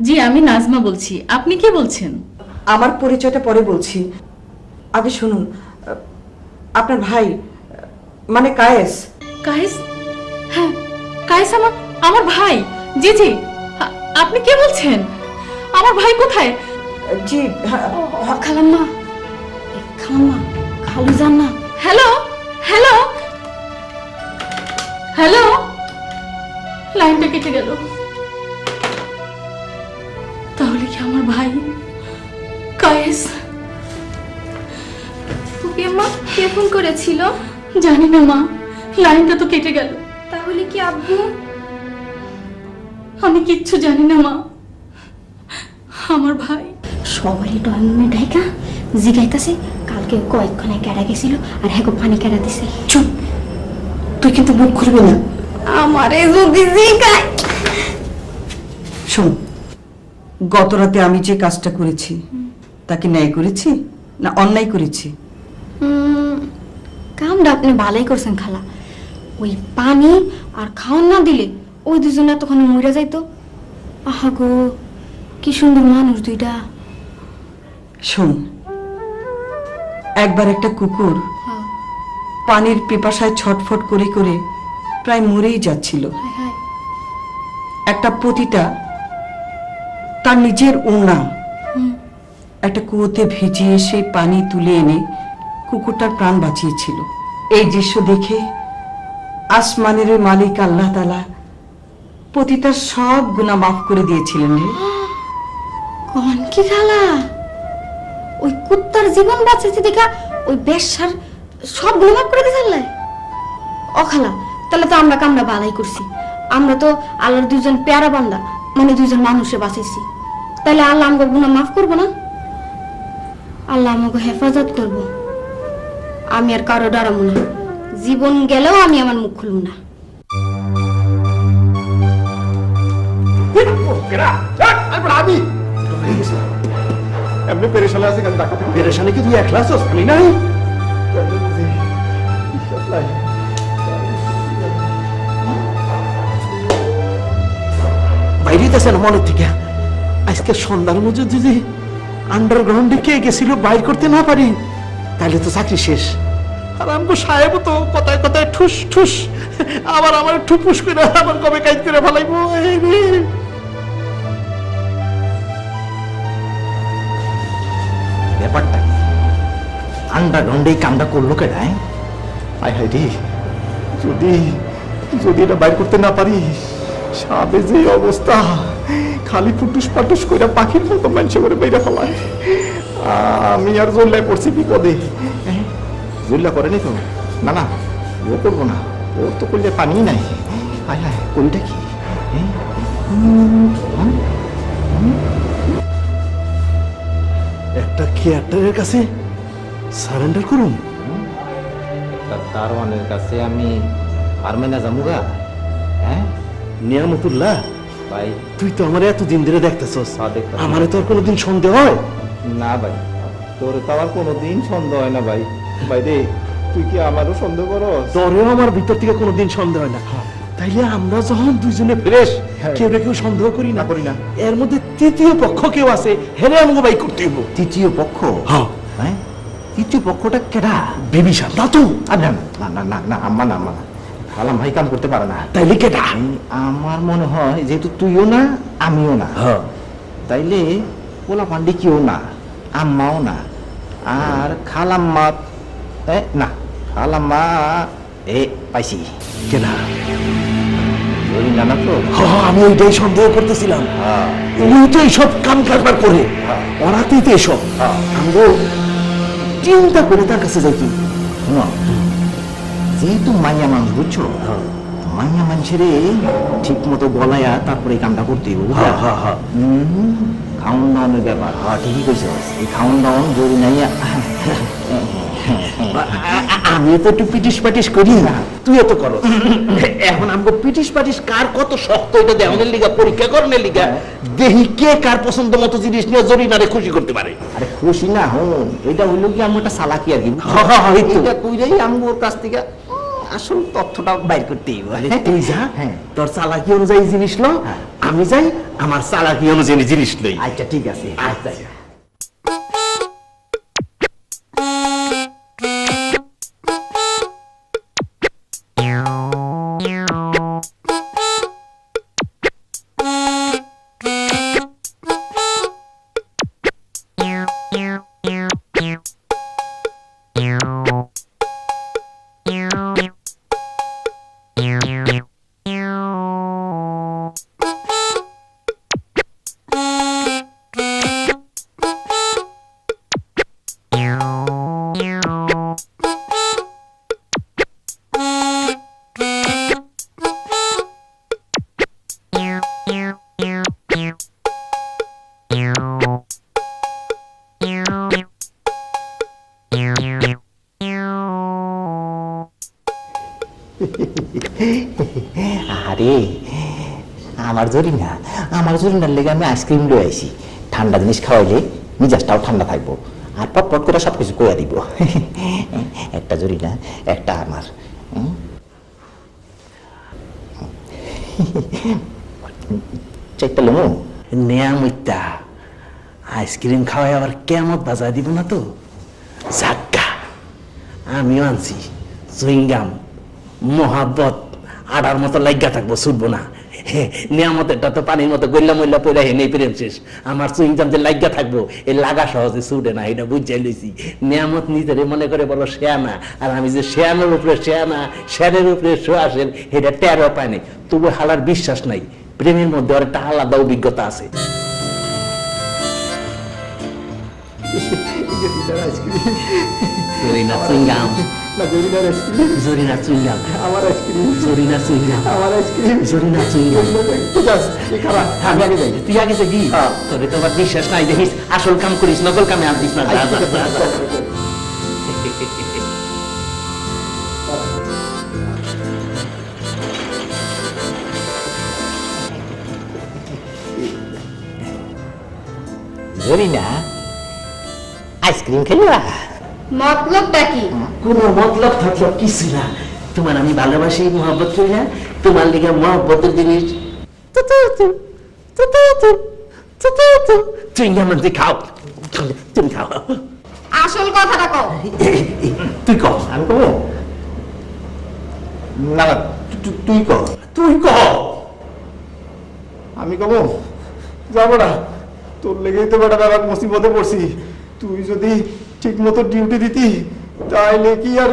জি, আমি নাজমা বলছি। আপনি কে বলছেন? আমার পরিচয়টা পরে বলছি, আগে শুনুন। আপনার ভাই মানে কায়েস। কায়েস? হ্যাঁ, কায়েস আমার আমার ভাই। জি জি, আপনি কে বলছেন? আমার ভাই কোথায়? জি খালাম্মা, খালাম্মা, খালু যান না। হ্যালো হ্যালো হ্যালো, লাইনটা কেটে গেল। তাহলে কি আমার ভাই কায়েস? ফুপি আম্মা, কে ফোন করেছিল? জানি না মা, লাইনটা তো কেটে গেল। তাহলে কি আব্বু? আমি কিচ্ছু জানি না মা। আমার ভাই সবারই ডয়ামে ঢাইকা জিগাইতাছে কালকে কয়েকক্ষণে কেডা গেছিল আর হ্যাঁ পানি কেডা দিছে। চুপ, তুই কিন্তু মুখ খুলবি না। আমারে যদি জিগায়। শোন, গত রাতে আমি যে কাজটা করেছি তাকে ন্যায় করেছি না অন্যায় করেছি? কামটা আপনি ভালোই করছেন খালা। ওই পানি আর খাওয়ান না দিলে ওই দুজনে এতক্ষণ মরে যাইতো। আহা গো, কি সুন্দর মানুষ দুইটা। শোন, একবার একটা কুকুর পানির পিপাসায় ছটফট করে করে প্রায় মরেই যাচ্ছিল। একটা পতিতা তার নিজের ওড়না একটা কুয়োতে ভিজিয়ে সেই পানি তুলে এনে কুকুরটার প্রাণ বাঁচিয়েছিল। এই দৃশ্য দেখে আসমানের মালিক আল্লাহ তাআলা পতিতার সব গুনাহ মাফ করে দিয়েছিলেন রে। কোন কি খালা, ওই কুত্তার জীবন বাঁচাইতে দেখা ওই বেশ্যার সব গুনাহ মাফ করে দিয়েছিলেন? ও খালা, তাহলে তো আমরা কামটা ভালোই করছি। আমরা তো আল্লাহর দুইজন পেয়ারা বান্দা, মানে দুইজন মানুষে বাঁচাইছি। তাহলে আল্লাহ আমাকে গুনাহ মাফ করবো না? আল্লাহ আমাকে হেফাজত করব। আমি আর কারো ডরাবো না, জীবন গেলেও আমি আমার মুখ খুলব না। আমি এমনি পেরেশানে আছে কেন? ডাক্তার পেরেশানি কি তুই একলা আছিস? আমি নাই। বাইরে আছেন মনের থেকে। আজকে সন্ধ্যার মধ্যে যদি আন্ডারগ্রাউন্ডে কে গেছিল বাইর করতে না পারি তাহলে তো চাকরি শেষ। আর আমগো সাহেব তো কথায় কথায় ঠুস ঠুস আবার আমার ঠুপুস করে আবার কবে কাজ করে ফেলাইবো। ব্যাপারটা আন্ডারগ্রাউন্ডে এই কামটা করলো কেডায়? আয় হায় রে, যদি যদি এটা বাইর করতে না পারি, সাবে যে অবস্থা, খালি ফুটুস পাটুস করে পাখির মতো মানুষ করে বাইরে ফেলায়। আমি আর জল্লায় পড়ছি বিপদে। জুল্লা করেনি তো? না না, ও করবো না, ওর তো করলে পানি নাই। হায় হায়, করিটা কি? একটা কেয়ারটারের কাছে সারেন্ডার করুন? দারোয়ানের কাছে আমি আর্মেনা জামুগা? হ্যাঁ নিয়ামতুল্লাহ ভাই, তুই তো আমার এতদিন ধরে দেখতেছস, দেখতাছি। আমারে তোর কোনোদিন সন্দেহ হয়? না ভাই, তোর তো আমার কোনোদিন সন্দেহ হয় না ভাই। ভাই রে, তুই কি আমারও সন্দেহ করস? তোরেও আমার ভিতর থেকে কোনোদিন সন্দেহ হয় না। তাইলে আমরা যখন দুইজনে ফ্রেশ, কেউ না কেউ সন্দেহ করি না। করি না। এর মধ্যে তৃতীয় পক্ষ কেউ আছে, হেরে আমাকে বাই করতে হইব। তৃতীয় পক্ষ? হ্যাঁ। হ্যাঁ, তৃতীয় পক্ষটা কেডা? বিবিসার না তো? না না না না না, আম্মা না, আম্মা না। খালাম ভাই কাম করতে পারে না। তাইলে কেডা? আমার মনে হয় যেহেতু তুইও না আমিও না, তাইলে পোলা পান্ডি কেউ না, আম্মাও না, আর খালাম্মা না, খালাম্মা পাইছি। কেডা? জরিনা না তো? আমি ওইটাই সন্দেহ করতেছিলাম। উনি তো এইসব কাম কারবার করে, ওরাতেই তো এসব। আমগো চিন্তা করে তার কাছে যাই। কি যেহেতু মাইয়া মানুষ বুঝছো, মাইয়া মানুষের ঠিক মতো গলায়া তারপরে এই কামটা করতে হইব। খাওন দাওয়ানের ব্যাপার। ঠিকই কইছ, এই খাওন দাওয়ান যদি নাই। আমি তো একটু পিটিস পাটিস করি না, তুই তো করো। এখন আমাকে পিটিস পাটিস কার কত শক্ত এটা দেওয়ানের লিগা, পরীক্ষা করার লিগা দেখি কে কার পছন্দ মতো জিনিস নিয়ে জরিনারে খুশি করতে পারে। আরে খুশি না হন, এটা হইলো কি আমার একটা চালাকি আর কি। এটা কইরাই আমগোর কাছ থেকে আসল তথ্যটা বাইর করতে হইব। তুই যা, তোর চালাকি অনুযায়ী জিনিস লো, আমি যাই আমার চালাকি অনুযায়ী জিনিস লই। আচ্ছা ঠিক আছে, আচ্ছা। আরে আমার জরিনার লেগে আমি আইসক্রিম লই আইছি। ঠান্ডা জিনিস খাওয়াইলে মিজাজটাও ঠান্ডা থাকবো, আর পটপট করে সবকিছু কইয়া দিব। একটা জরিনা, একটা আমার। চাইটা লমু নেয়ামিতা আইসক্রিম খাওয়াই আবার কেমন বাজায় দিব না তো? জাক্কা আমিও আনছি চুইংগাম, মহাব্বত আড়ার মতো লাগিয়া থাকবো, ছুটবো না। নিয়ামতেরটা তো পানির মতো গল্লা মল্লা পয়লা হেনে প্রেম শেষ। আমার চুইংগাম যে লাগিয়া থাকবো, এই লাগা সহজে ছুটে না, এটা বুঝাই লইছি। নিয়ামত নিজের মনে করে বড় শেয়ানা, আর আমি যে শেয়ানোর উপরে শেয়ানা, শেয়ানের উপরে শোয়াশের, এটা টেরও পায় নাই। তবু হালার বিশ্বাস নাই, প্রেমের মধ্যে আর একটা আলাদা অভিজ্ঞতা আছে। জরিনা চুইংগাম, জরিনা চুইংগাম, আমার আইসক্রিম, জরিনা চুইংগাম, আমার আইসক্রিম, জরিনা চুইংগাম। তুই আগে যাবি, তোরে তো আবার বিশ্বাস নাই, দেখিস আসল কাম করিস, নকল কামে আর দিস না। জরিনা আইসক্রিম খেলবা? মতলবটা কি? কোনো মতলব থাকলো কিছু না, তোমার আমি ভালোবাসি, মহব্বত করি না, তোমার লিগে মহব্বতের জিনিস তো চুইংগাম আনছি, খাও, তুমি খাও। আসল কথাটা কও। তুই কহ। আমি কব না না, তুই কর। তুই কহ। আমি কব যাবো না, তোর লেগেই তো বেটা ব্যাপার মুসিবতে পড়ছি। তুই যদি ঠিক মতো ডিউটি দিতি তাইলে কি আর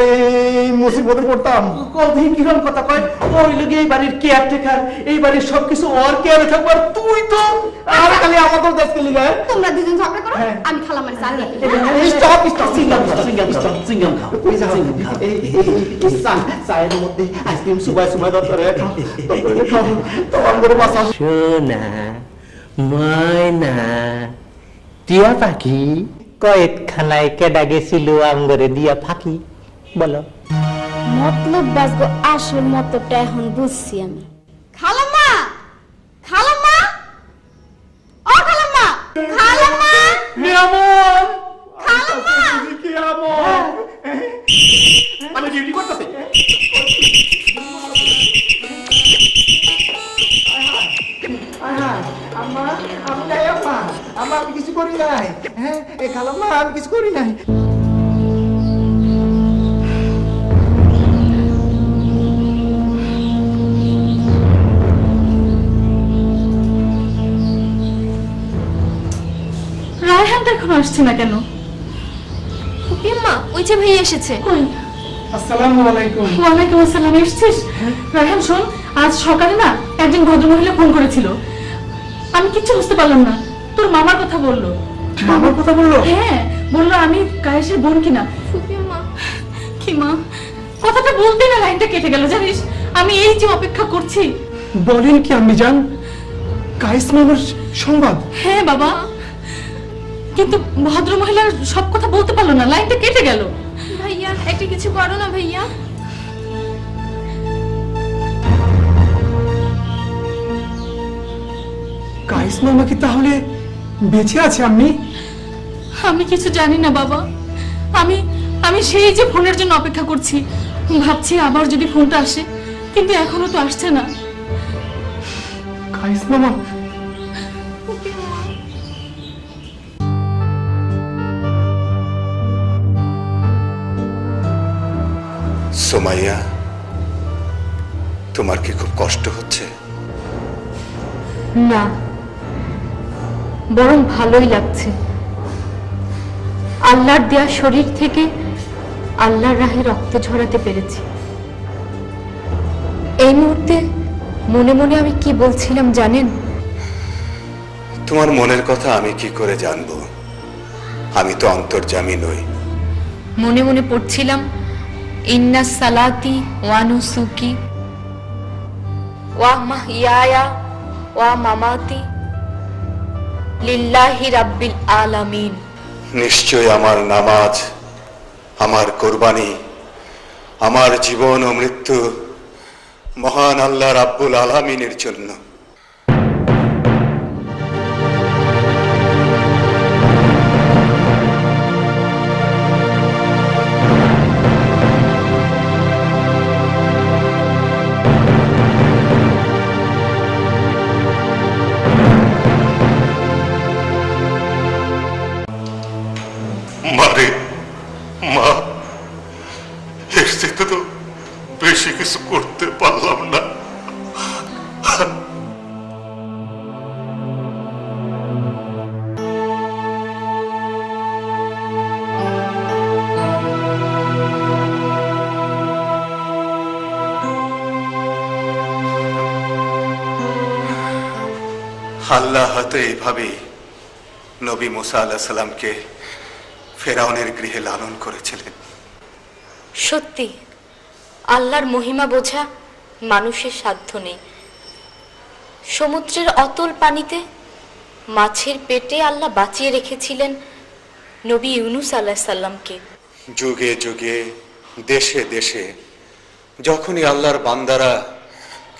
এই মুসিবতে পড়তাম? কদিন কিরম কথা কয়, ওই লোকে এই বাড়ির কেয়ারটেকার, এই বাড়ির সবকিছু ওর কেয়ারে থাকবার, তুই তো আর খালি আমাদের দেশকে লিগায়। তোমরা দুজন ঝগড়া করো, আমি খালামার চা নিয়ে স্টপ স্টপ, সিঙ্গাম খাও, সিঙ্গাম খাও, সিঙ্গাম খাও। কই যাও? চায়ের মধ্যে আইসক্রিম সুবাই সুবাই দরকার খাও, তোমার করে বাঁচা। সোনা ময়না টিয়া পাখি কয়েকখানায় কেডা গেছিল আঙ্গরে দিয়া ফাঁকি, বলো। মতলব বাজগো, আসল মতলবটা এখন বুঝছি আমি। খালাম্মা, খালাম্মা, ও খালাম্মা, খালাম্মা, নিয়ামত, খালাম্মা, নিয়ামত, আমি ডিউটি করতেছি। আম্মা, আমি নাই আম্মা, আম্মা আমি কিছু করি নাই। হ্যাঁ এ খালাম্মা, আমি কিছু করি নাই। রায়হানটা এখন আসছে না কেন? মা, ওই যে ভাই এসেছে। কই? আসসালামু আলাইকুম। ওয়ালাইকুম আসসালাম, এসছিস? রায়হান শোন, আজ সকালে না একজন ভদ্রমহিলা ফোন করেছিল, আমি কিচ্ছু বুঝতে পারলাম না। তোর মামার কথা বললো। মামার কথা বললো? হ্যাঁ, বললো আমি কায়েসের বোন কিনা। মা, কি মা, কথাটা বলতে না লাইনটা কেটে গেল জানিস। আমি এই যে অপেক্ষা করছি। বলেন কি আম্মি জান, কায়েস মামার সংবাদ? হ্যাঁ বাবা, কিন্তু ভদ্রমহিলা সব কথা বলতে পারলো না, লাইনটা কেটে গেল। ভাইয়া একটা কিছু করো না ভাইয়া। কায়েস মামা কি তাহলে বেঁচে আছে আম্মি? আমি কিছু জানি না বাবা, আমি আমি সেই যে ফোনের জন্য অপেক্ষা করছি, ভাবছি আবার যদি ফোনটা আসে, কিন্তু এখনো তো আসছে না। কায়েস মামা সোমাইয়া, তোমার কি খুব কষ্ট হচ্ছে? না, বরং ভালোই লাগছে। আল্লাহর দেয়া শরীর থেকে আল্লাহর রাহে রক্ত ঝরাতে পেরেছি। এই মুহূর্তে মনে মনে আমি কি বলছিলাম জানেন? তোমার মনের কথা আমি কি করে জানবো? আমি তো অন্তর্যামী নই। মনে মনে পড়ছিলাম, ইন্না সালাতি ওয়া নুসুকি ওয়া মাহইয়ায়া ওয়া মামাতি লিল্লাহি রাব্বিল আলামিন। নিশ্চয় আমার নামাজ, আমার কোরবানি, আমার জীবন ও মৃত্যু মহান আল্লাহ রাব্বুল আলামিনের জন্য। মারে মা, এর থেকে তো বেশি কিছু করতে পারলাম না। আল্লাহ হয়তো এইভাবেই নবী মুসা আলাইহিস সালামকে ফেরাউনের গৃহে লালন করেছিলেন। সত্যি আল্লাহর মহিমা বোঝা মানুষের সাধ্য নেই। সমুদ্রের অতল পানিতে মাছের পেটে আল্লাহ বাঁচিয়ে রেখেছিলেন নবী ইউনুস আলাইহিস সালামকে। যুগে যুগে দেশে দেশে যখনই আল্লাহর বান্দারা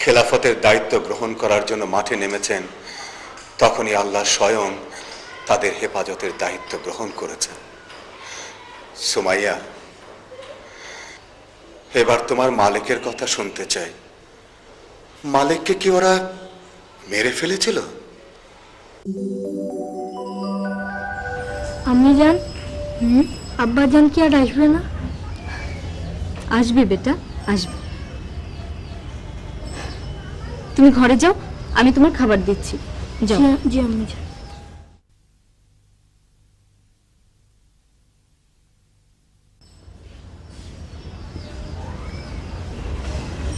খেলাফতের দায়িত্ব গ্রহণ করার জন্য মাঠে নেমেছেন, তখনই আল্লাহ স্বয়ং তাদের হেফাজতের দায়িত্ব গ্রহণ করেছেন। সুমাইয়া, এবার তোমার মালিকের কথা শুনতে চাই। মালিককে কি ওরা মেরে ফেলেছিল? আম্মি জান, আব্বা জান কি আর আসবে না? আসবে বেটা, আসবে। তুমি ঘরে যাও, আমি তোমার খাবার দিচ্ছি, যাও। জি আম্মি জান।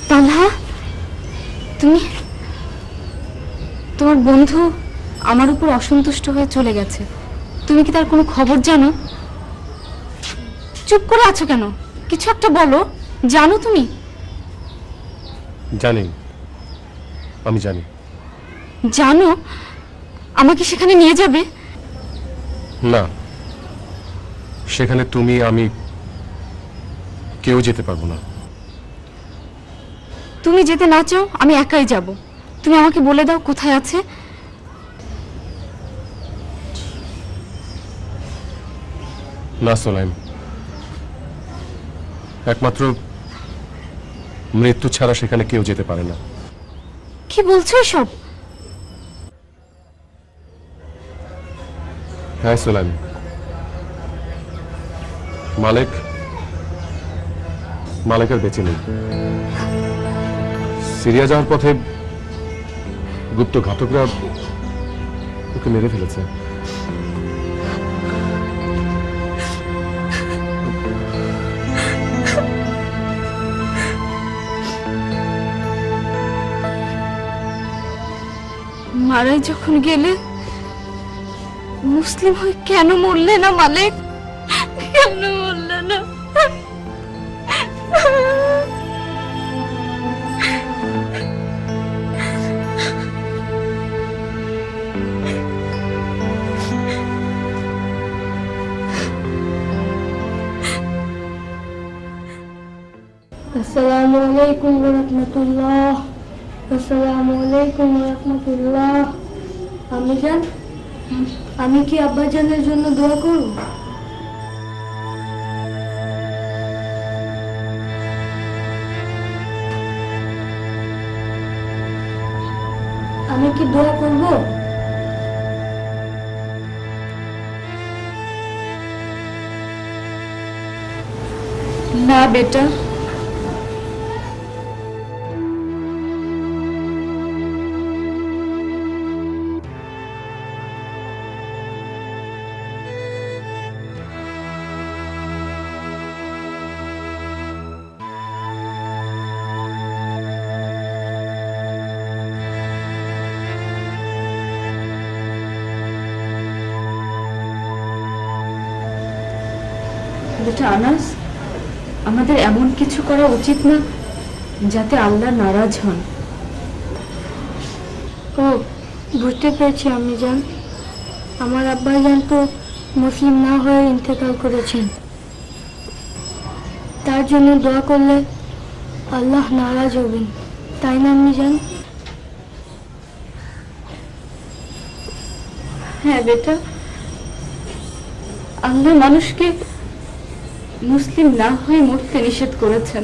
তালহা, তুমি, তোমার বন্ধু আমার উপর অসন্তুষ্ট হয়ে চলে গেছে। তুমি কি তার কোনো খবর জানো? চুপ করে আছো কেন? কিছু একটা বলো। জানো তুমি? জানি, আমি জানি। জানো? আমাকে সেখানে নিয়ে যাবে? না, সেখানে তুমি আমি কেউ যেতে পারবো না। তুমি যেতে না চাও, আমি একাই যাব। তুমি আমাকে বলে দাও কোথায় আছে। না সোলাইম, একমাত্র মৃত্যু ছাড়া সেখানে কেউ যেতে পারে না। কি বলছো এসব? হ্যাঁ সোলাইম, মালেক আর বেঁচে নেই। সিরিয়া যাওয়ার পথে গুপ্ত ঘাতকরা ওকে মেরে ফেলেছে। মারাই যখন গেলে, মুসলিম হয়ে কেন মরলে না মালিক? কেন মরলে না? আসসালামু আলাইকুম ওয়া রাহমাতুল্লাহ। আসসালামু আলাইকুম ওয়া রাহমাতুল্লাহ। আম্মি জান, আমি কি আব্বা জানের জন্য দোয়া করব? আমি কি দোয়া করব? না বেটা, বেটা আনাস, আমাদের এমন কিছু করা উচিত না যাতে আল্লাহ নারাজ হন। ও, বুঝতে পেরেছি আম্মি জান। আমার আব্বা জান তো মুসলিম না হয়ে ইন্তেকাল করেছেন। তার জন্য দোয়া করলে আল্লাহ নারাজ হবেন, তাই না আম্মি জান? হ্যাঁ বেটা, আল্লাহ মানুষকে মুসলিম না হয়ে মরতে নিষেধ করেছেন।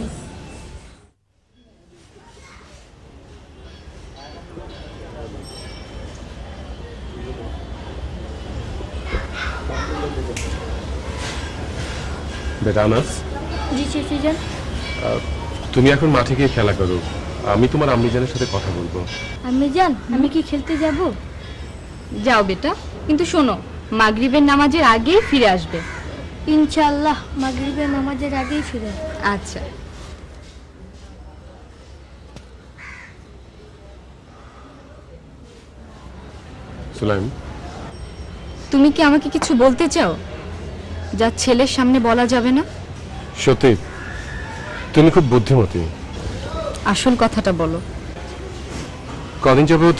বেটা আনাস, জি চাচি জান। তুমি এখন মাঠে গিয়ে খেলা করো, আমি তোমার আম্মি জানের সাথে কথা বলবো। আম্মি জান, আমি কি খেলতে যাব? যাও বেটা, কিন্তু শোনো, মাগরিবের নামাজের আগেই ফিরে আসবে। ইনশাআল্লাহ মাগরিবের নামাজের আগেই ফিরে। আচ্ছা। সুলাইম, তুমি কি আমাকে কিছু বলতে চাও যা ছেলের সামনে বলা যাবে না? সত্যি তুমি খুব বুদ্ধিমতী। আসল কথাটা বলো। কদিন যাবৎ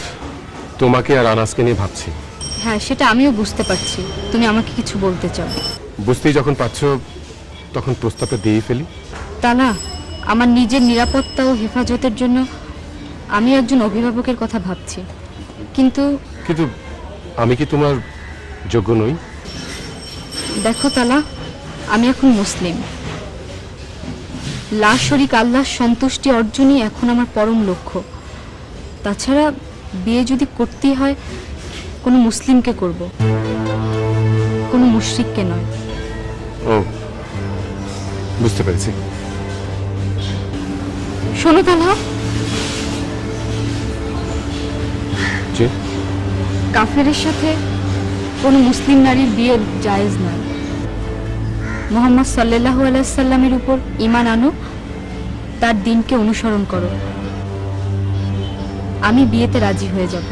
তোমাকে আর আনাসকে নিয়ে ভাবছি। হ্যাঁ, সেটা আমিও বুঝতে পারছি তুমি আমাকে কিছু বলতে চাও। বুঝতেই যখন পাচ্ছ তখন প্রস্তাবটা দিয়ে ফেলি। তা না, আমার নিজের নিরাপত্তা ও হেফাজতের জন্য আমি একজন অভিভাবকের কথা ভাবছি। কিন্তু কিন্তু আমি কি তোমার যোগ্য নই? দেখো তালা, আমি এখন মুসলিম। লা শরীক আল্লাহর সন্তুষ্টি অর্জনই এখন আমার পরম লক্ষ্য। তাছাড়া বিয়ে যদি করতেই হয় কোনো মুসলিমকে করব, কোনো মুশরিককে নয়। ও, বুঝতে পেরেছি। শোনো তালহা, জি? কাফেরের সাথে কোনো মুসলিম নারীর বিয়ে জায়েজ নয়। মুহাম্মদ সাল্লাল্লাহু আলাইহি সাল্লামের উপর ঈমান আনো, তার দিনকে অনুসরণ করো। আমি বিয়েতে রাজি হয়ে যাব।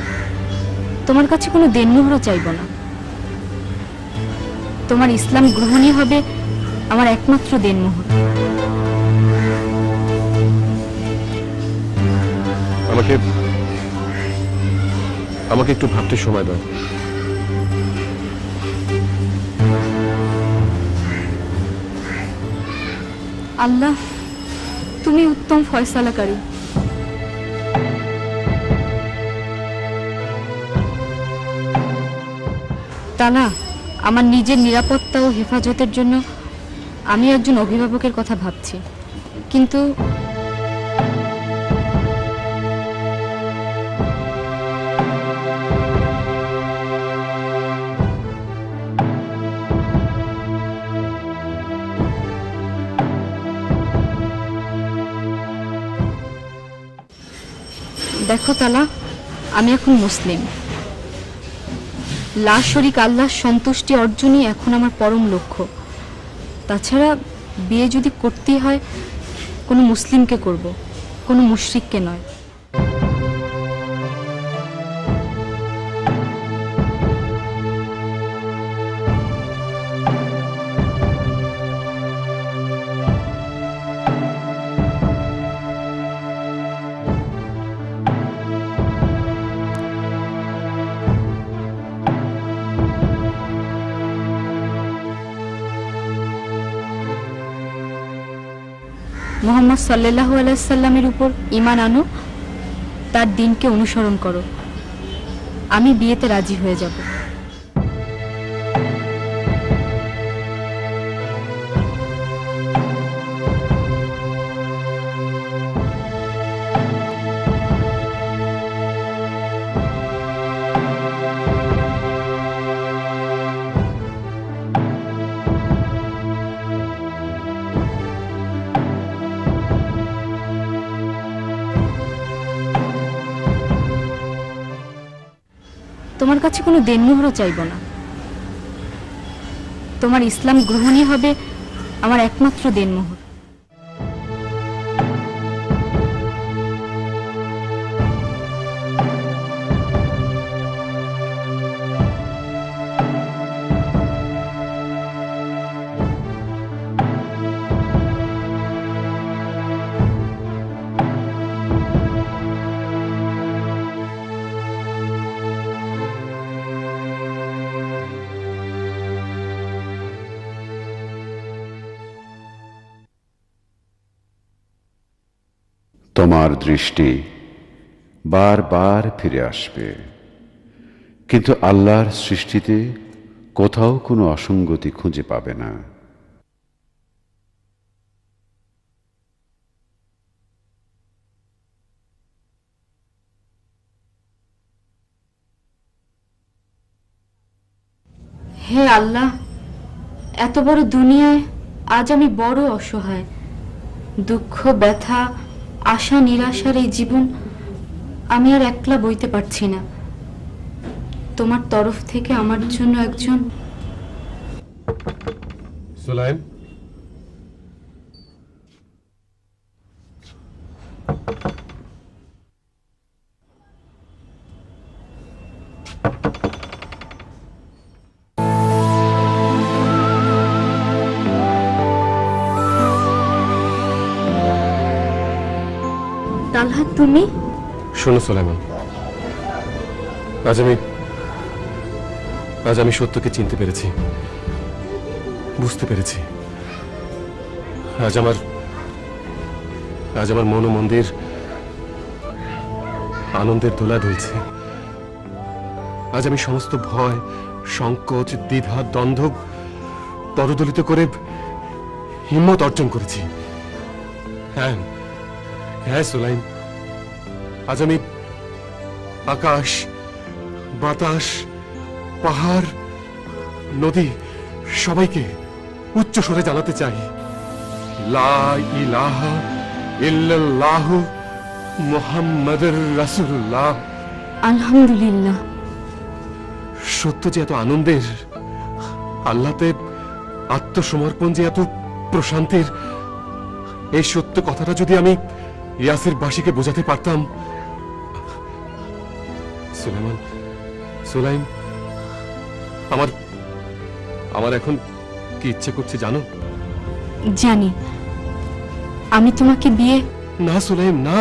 তোমার কাছে কোনো দেনমোহরও চাইব না। তোমার ইসলাম গ্রহণই হবে আমার একমাত্র দেনমোহর। আমাকে একটু ভাবতে সময় দাও। আল্লাহ, তুমি উত্তম ফয়সালাকারী। তালা, আমার নিজের নিরাপত্তা ও হেফাজতের জন্য আমি একজন অভিভাবকের কথা ভাবছি, কিন্তু দেখো তালা, আমি এখন মুসলিম। লা শরীক আল্লাহর সন্তুষ্টি অর্জনই এখন আমার পরম লক্ষ্য। তাছাড়া বিয়ে যদি করতেই হয়, কোনো মুসলিমকে করব, কোনো মুশরিককে নয়। মুহাম্মদ সাল্লাল্লাহু আলাইহি সাল্লামের উপর ঈমান আনো, তার দিনকে অনুসরণ করো। আমি বিয়েতে রাজি হয়ে যাব। তোমার কাছে কোনো দেনমোহরও চাইব না। তোমার ইসলাম গ্রহণই হবে আমার একমাত্র দেনমোহর। তোমার দৃষ্টি বারবার ফিরে আসবে, কিন্তু আল্লাহর সৃষ্টিতে কোথাও কোনো অসঙ্গতি খুঁজে পাবে না। হে আল্লাহ, এত বড় দুনিয়ায় আজ আমি বড় অসহায়। দুঃখ, ব্যথা, আশা, নিরাশার এই জীবন আমি আর একলা বইতে পারছি না। তোমার তরফ থেকে আমার জন্য একজন সুলাইম, তালহা, তুমি? শোনো সুলাইমান, আজ আমি সত্যকে চিনতে পেরেছি, বুঝতে পেরেছি। আজ আমার মন ও মন্দির আনন্দের দোলা দুলছে। আজ আমি সমস্ত ভয়, সংকোচ, দ্বিধা, দ্বন্দ্ব পদদলিত করে হিম্মত অর্জন করেছি। হ্যাঁ হ্যাঁ সুলাইম, আজ আমি আকাশ, বাতাস, পাহাড় নদী সবাইকে উচ্চ স্বরে জানাতে চাই, লা ইলাহা ইল্লাল্লাহ মুহাম্মাদুর রাসূলুল্লাহ। আলহামদুলিল্লাহ। সত্য যে এত আনন্দের, আল্লাহতে আত্মসমর্পণ যে এত প্রশান্তির, এই সত্য কথাটা যদি আমি ইয়াসের বাসীকে বোঝাতে পারতাম। সুলাইম, আমার এখন কি ইচ্ছে করছে জানো? জানি। আমি তোমাকে বিয়ে... না সুলাইম, না,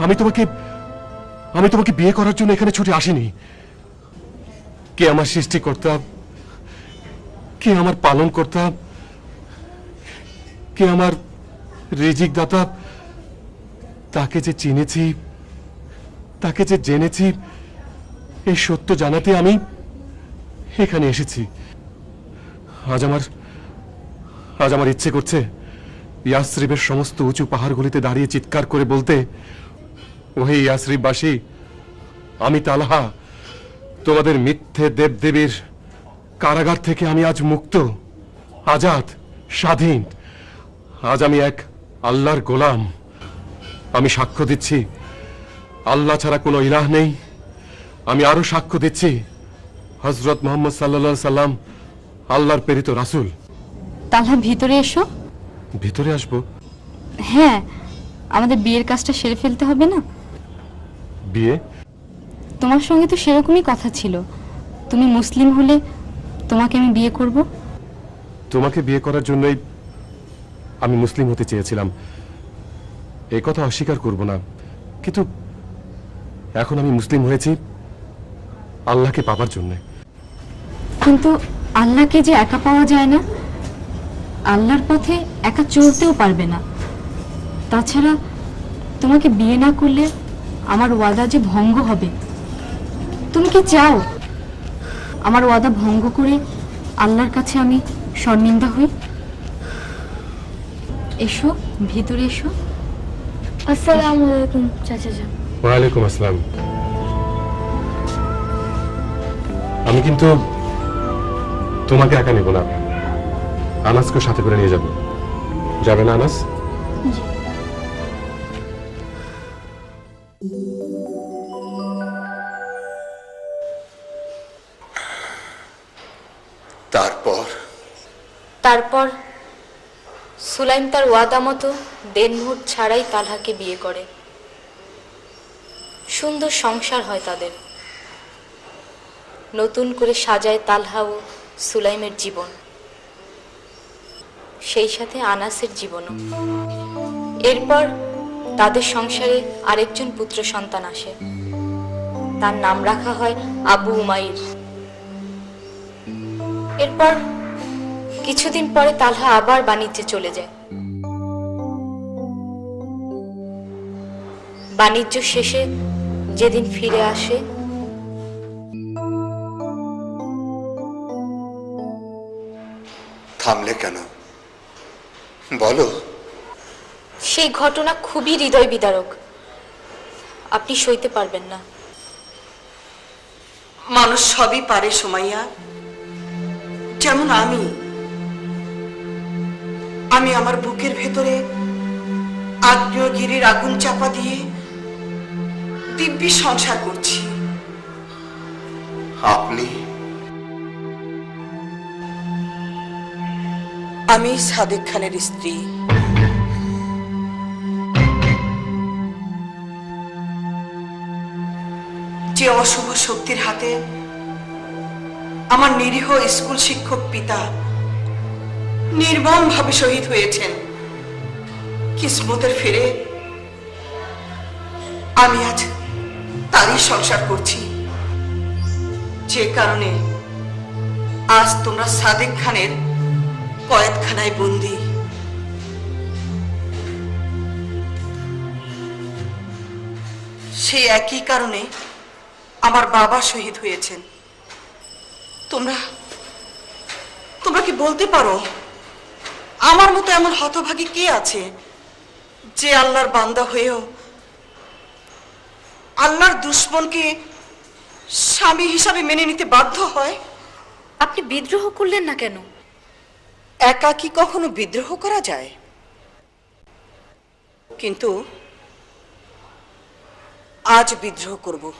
আমি তোমাকে বিয়ে করার জন্য এখানে ছুটে আসিনি। কে আমার সৃষ্টিকর্তা, কে আমার পালন কর্তা, কে আমার রিজিক দাতা, তাকে যে চিনেছি, তাকে যে জেনেছি, এই সত্য জানাতে আমি এখানে এসেছি। আজ আমার ইচ্ছে করছে ইয়াসরিবের সমস্ত উঁচু পাহাড়গুলিতে দাঁড়িয়ে চিৎকার করে বলতে, ওহে ইয়াসরিববাসী, আমি তালহা, তোমাদের মিথ্যে দেবদেবীর কারাগার থেকে আমি আজ মুক্ত, আজাদ, স্বাধীন। আজ আমি এক আল্লাহর গোলাম। আমি সাক্ষ্য দিচ্ছি আল্লাহ ছাড়া কোনো ইলাহ নেই। আমি আরো সাক্ষ্য দিচ্ছি হযরত মুহাম্মদ সাল্লাল্লাহু আলাইহি সাল্লাম আল্লাহর প্রেরিত রাসূল। তালহা, ভিতরে এসো। ভিতরে আসবো? হ্যাঁ, আমাদের বিয়ের কাজটা সেরে ফেলতে হবে না? বিয়ে? তোমার সঙ্গে তো সেরকমই কথা ছিল, তুমি মুসলিম হলে তোমাকে আমি বিয়ে করব। তোমাকে বিয়ে করার জন্যই আমি মুসলিম হতে চেয়েছিলাম, এই কথা অস্বীকার করব না। কিন্তু এখন আমি মুসলিম হয়েছি আল্লাহকে পাবার জন্য। কিন্তু আল্লাহকে যে একা পাওয়া যায় না, আল্লাহর পথে একা চলতেও পারবে না। তাছাড়া তোমাকে বিয়ে না করলে আমার ওয়াদা যে ভঙ্গ হবে। তুমি কি চাও আমার ওয়াদা ভঙ্গ করে আল্লাহর কাছে আমি শর্মিন্দা হই? এসো, ভিতরে এসো। আসসালামু আলাইকুম চাচা যান। ওয়ালাইকুম আসসালাম। আমি কিন্তু তোমাকে একা নেব না, আনাসকে সাথে করে নিয়ে যাব। যাবে না আনাস? তারপর সুলাইম তার ওয়াদা মতো দেনমুহূর্ত ছাড়াই তালহাকে বিয়ে করে। সুন্দর সংসার হয় তাদের। নতুন করে সাজায় তালহা ও সুলাইমের জীবন, সেই সাথে আনাসের জীবনও। এরপর তাদের সংসারে আরেকজন পুত্র সন্তান আসে, তার নাম রাখা হয় আবু উমাইর। এরপর কিছুদিন পরে তালহা আবার বাণিজ্যে চলে যায়। বাণিজ্য শেষে যেদিন ফিরে আসে, থামলে কেন বলো? সেই ঘটনা খুবই হৃদয় বিদারক, আপনি সইতে পারবেন না। মানুষ সবই পারে সুমাইয়া, যেমন আমি আমার বুকের ভেতরে আগ্নেয়গিরির আগুন চাপা দিয়ে দিব্যি সংসার করছি। আপনি? আমি সাদেক খানের স্ত্রী। যে অশুভ শক্তির হাতে আমার নিরীহ স্কুল শিক্ষক পিতা নির্মমভাবে শহীদ হয়েছেন, কিসমতের ফেরে আমি আজ তারই সংসার করছি। যে কারণে আজ তোমরা সাদেক খানের কয়েদখানায় বন্দী। সেই একই কারণে আমার বাবা শহীদ হয়েছেন। তোমরা কি বলতে পারো আমার মতো এমন হতভাগী কে আছে যে আল্লাহর বান্দা হয়েও আল্লাহর দুশমনকে স্বামী হিসাবে মেনে নিতে বাধ্য হয়। আপনি বিদ্রোহ করলেন না কেন? একা কি কখনো বিদ্রোহ করা যায়? কিন্তু আজ বিদ্রোহ করব।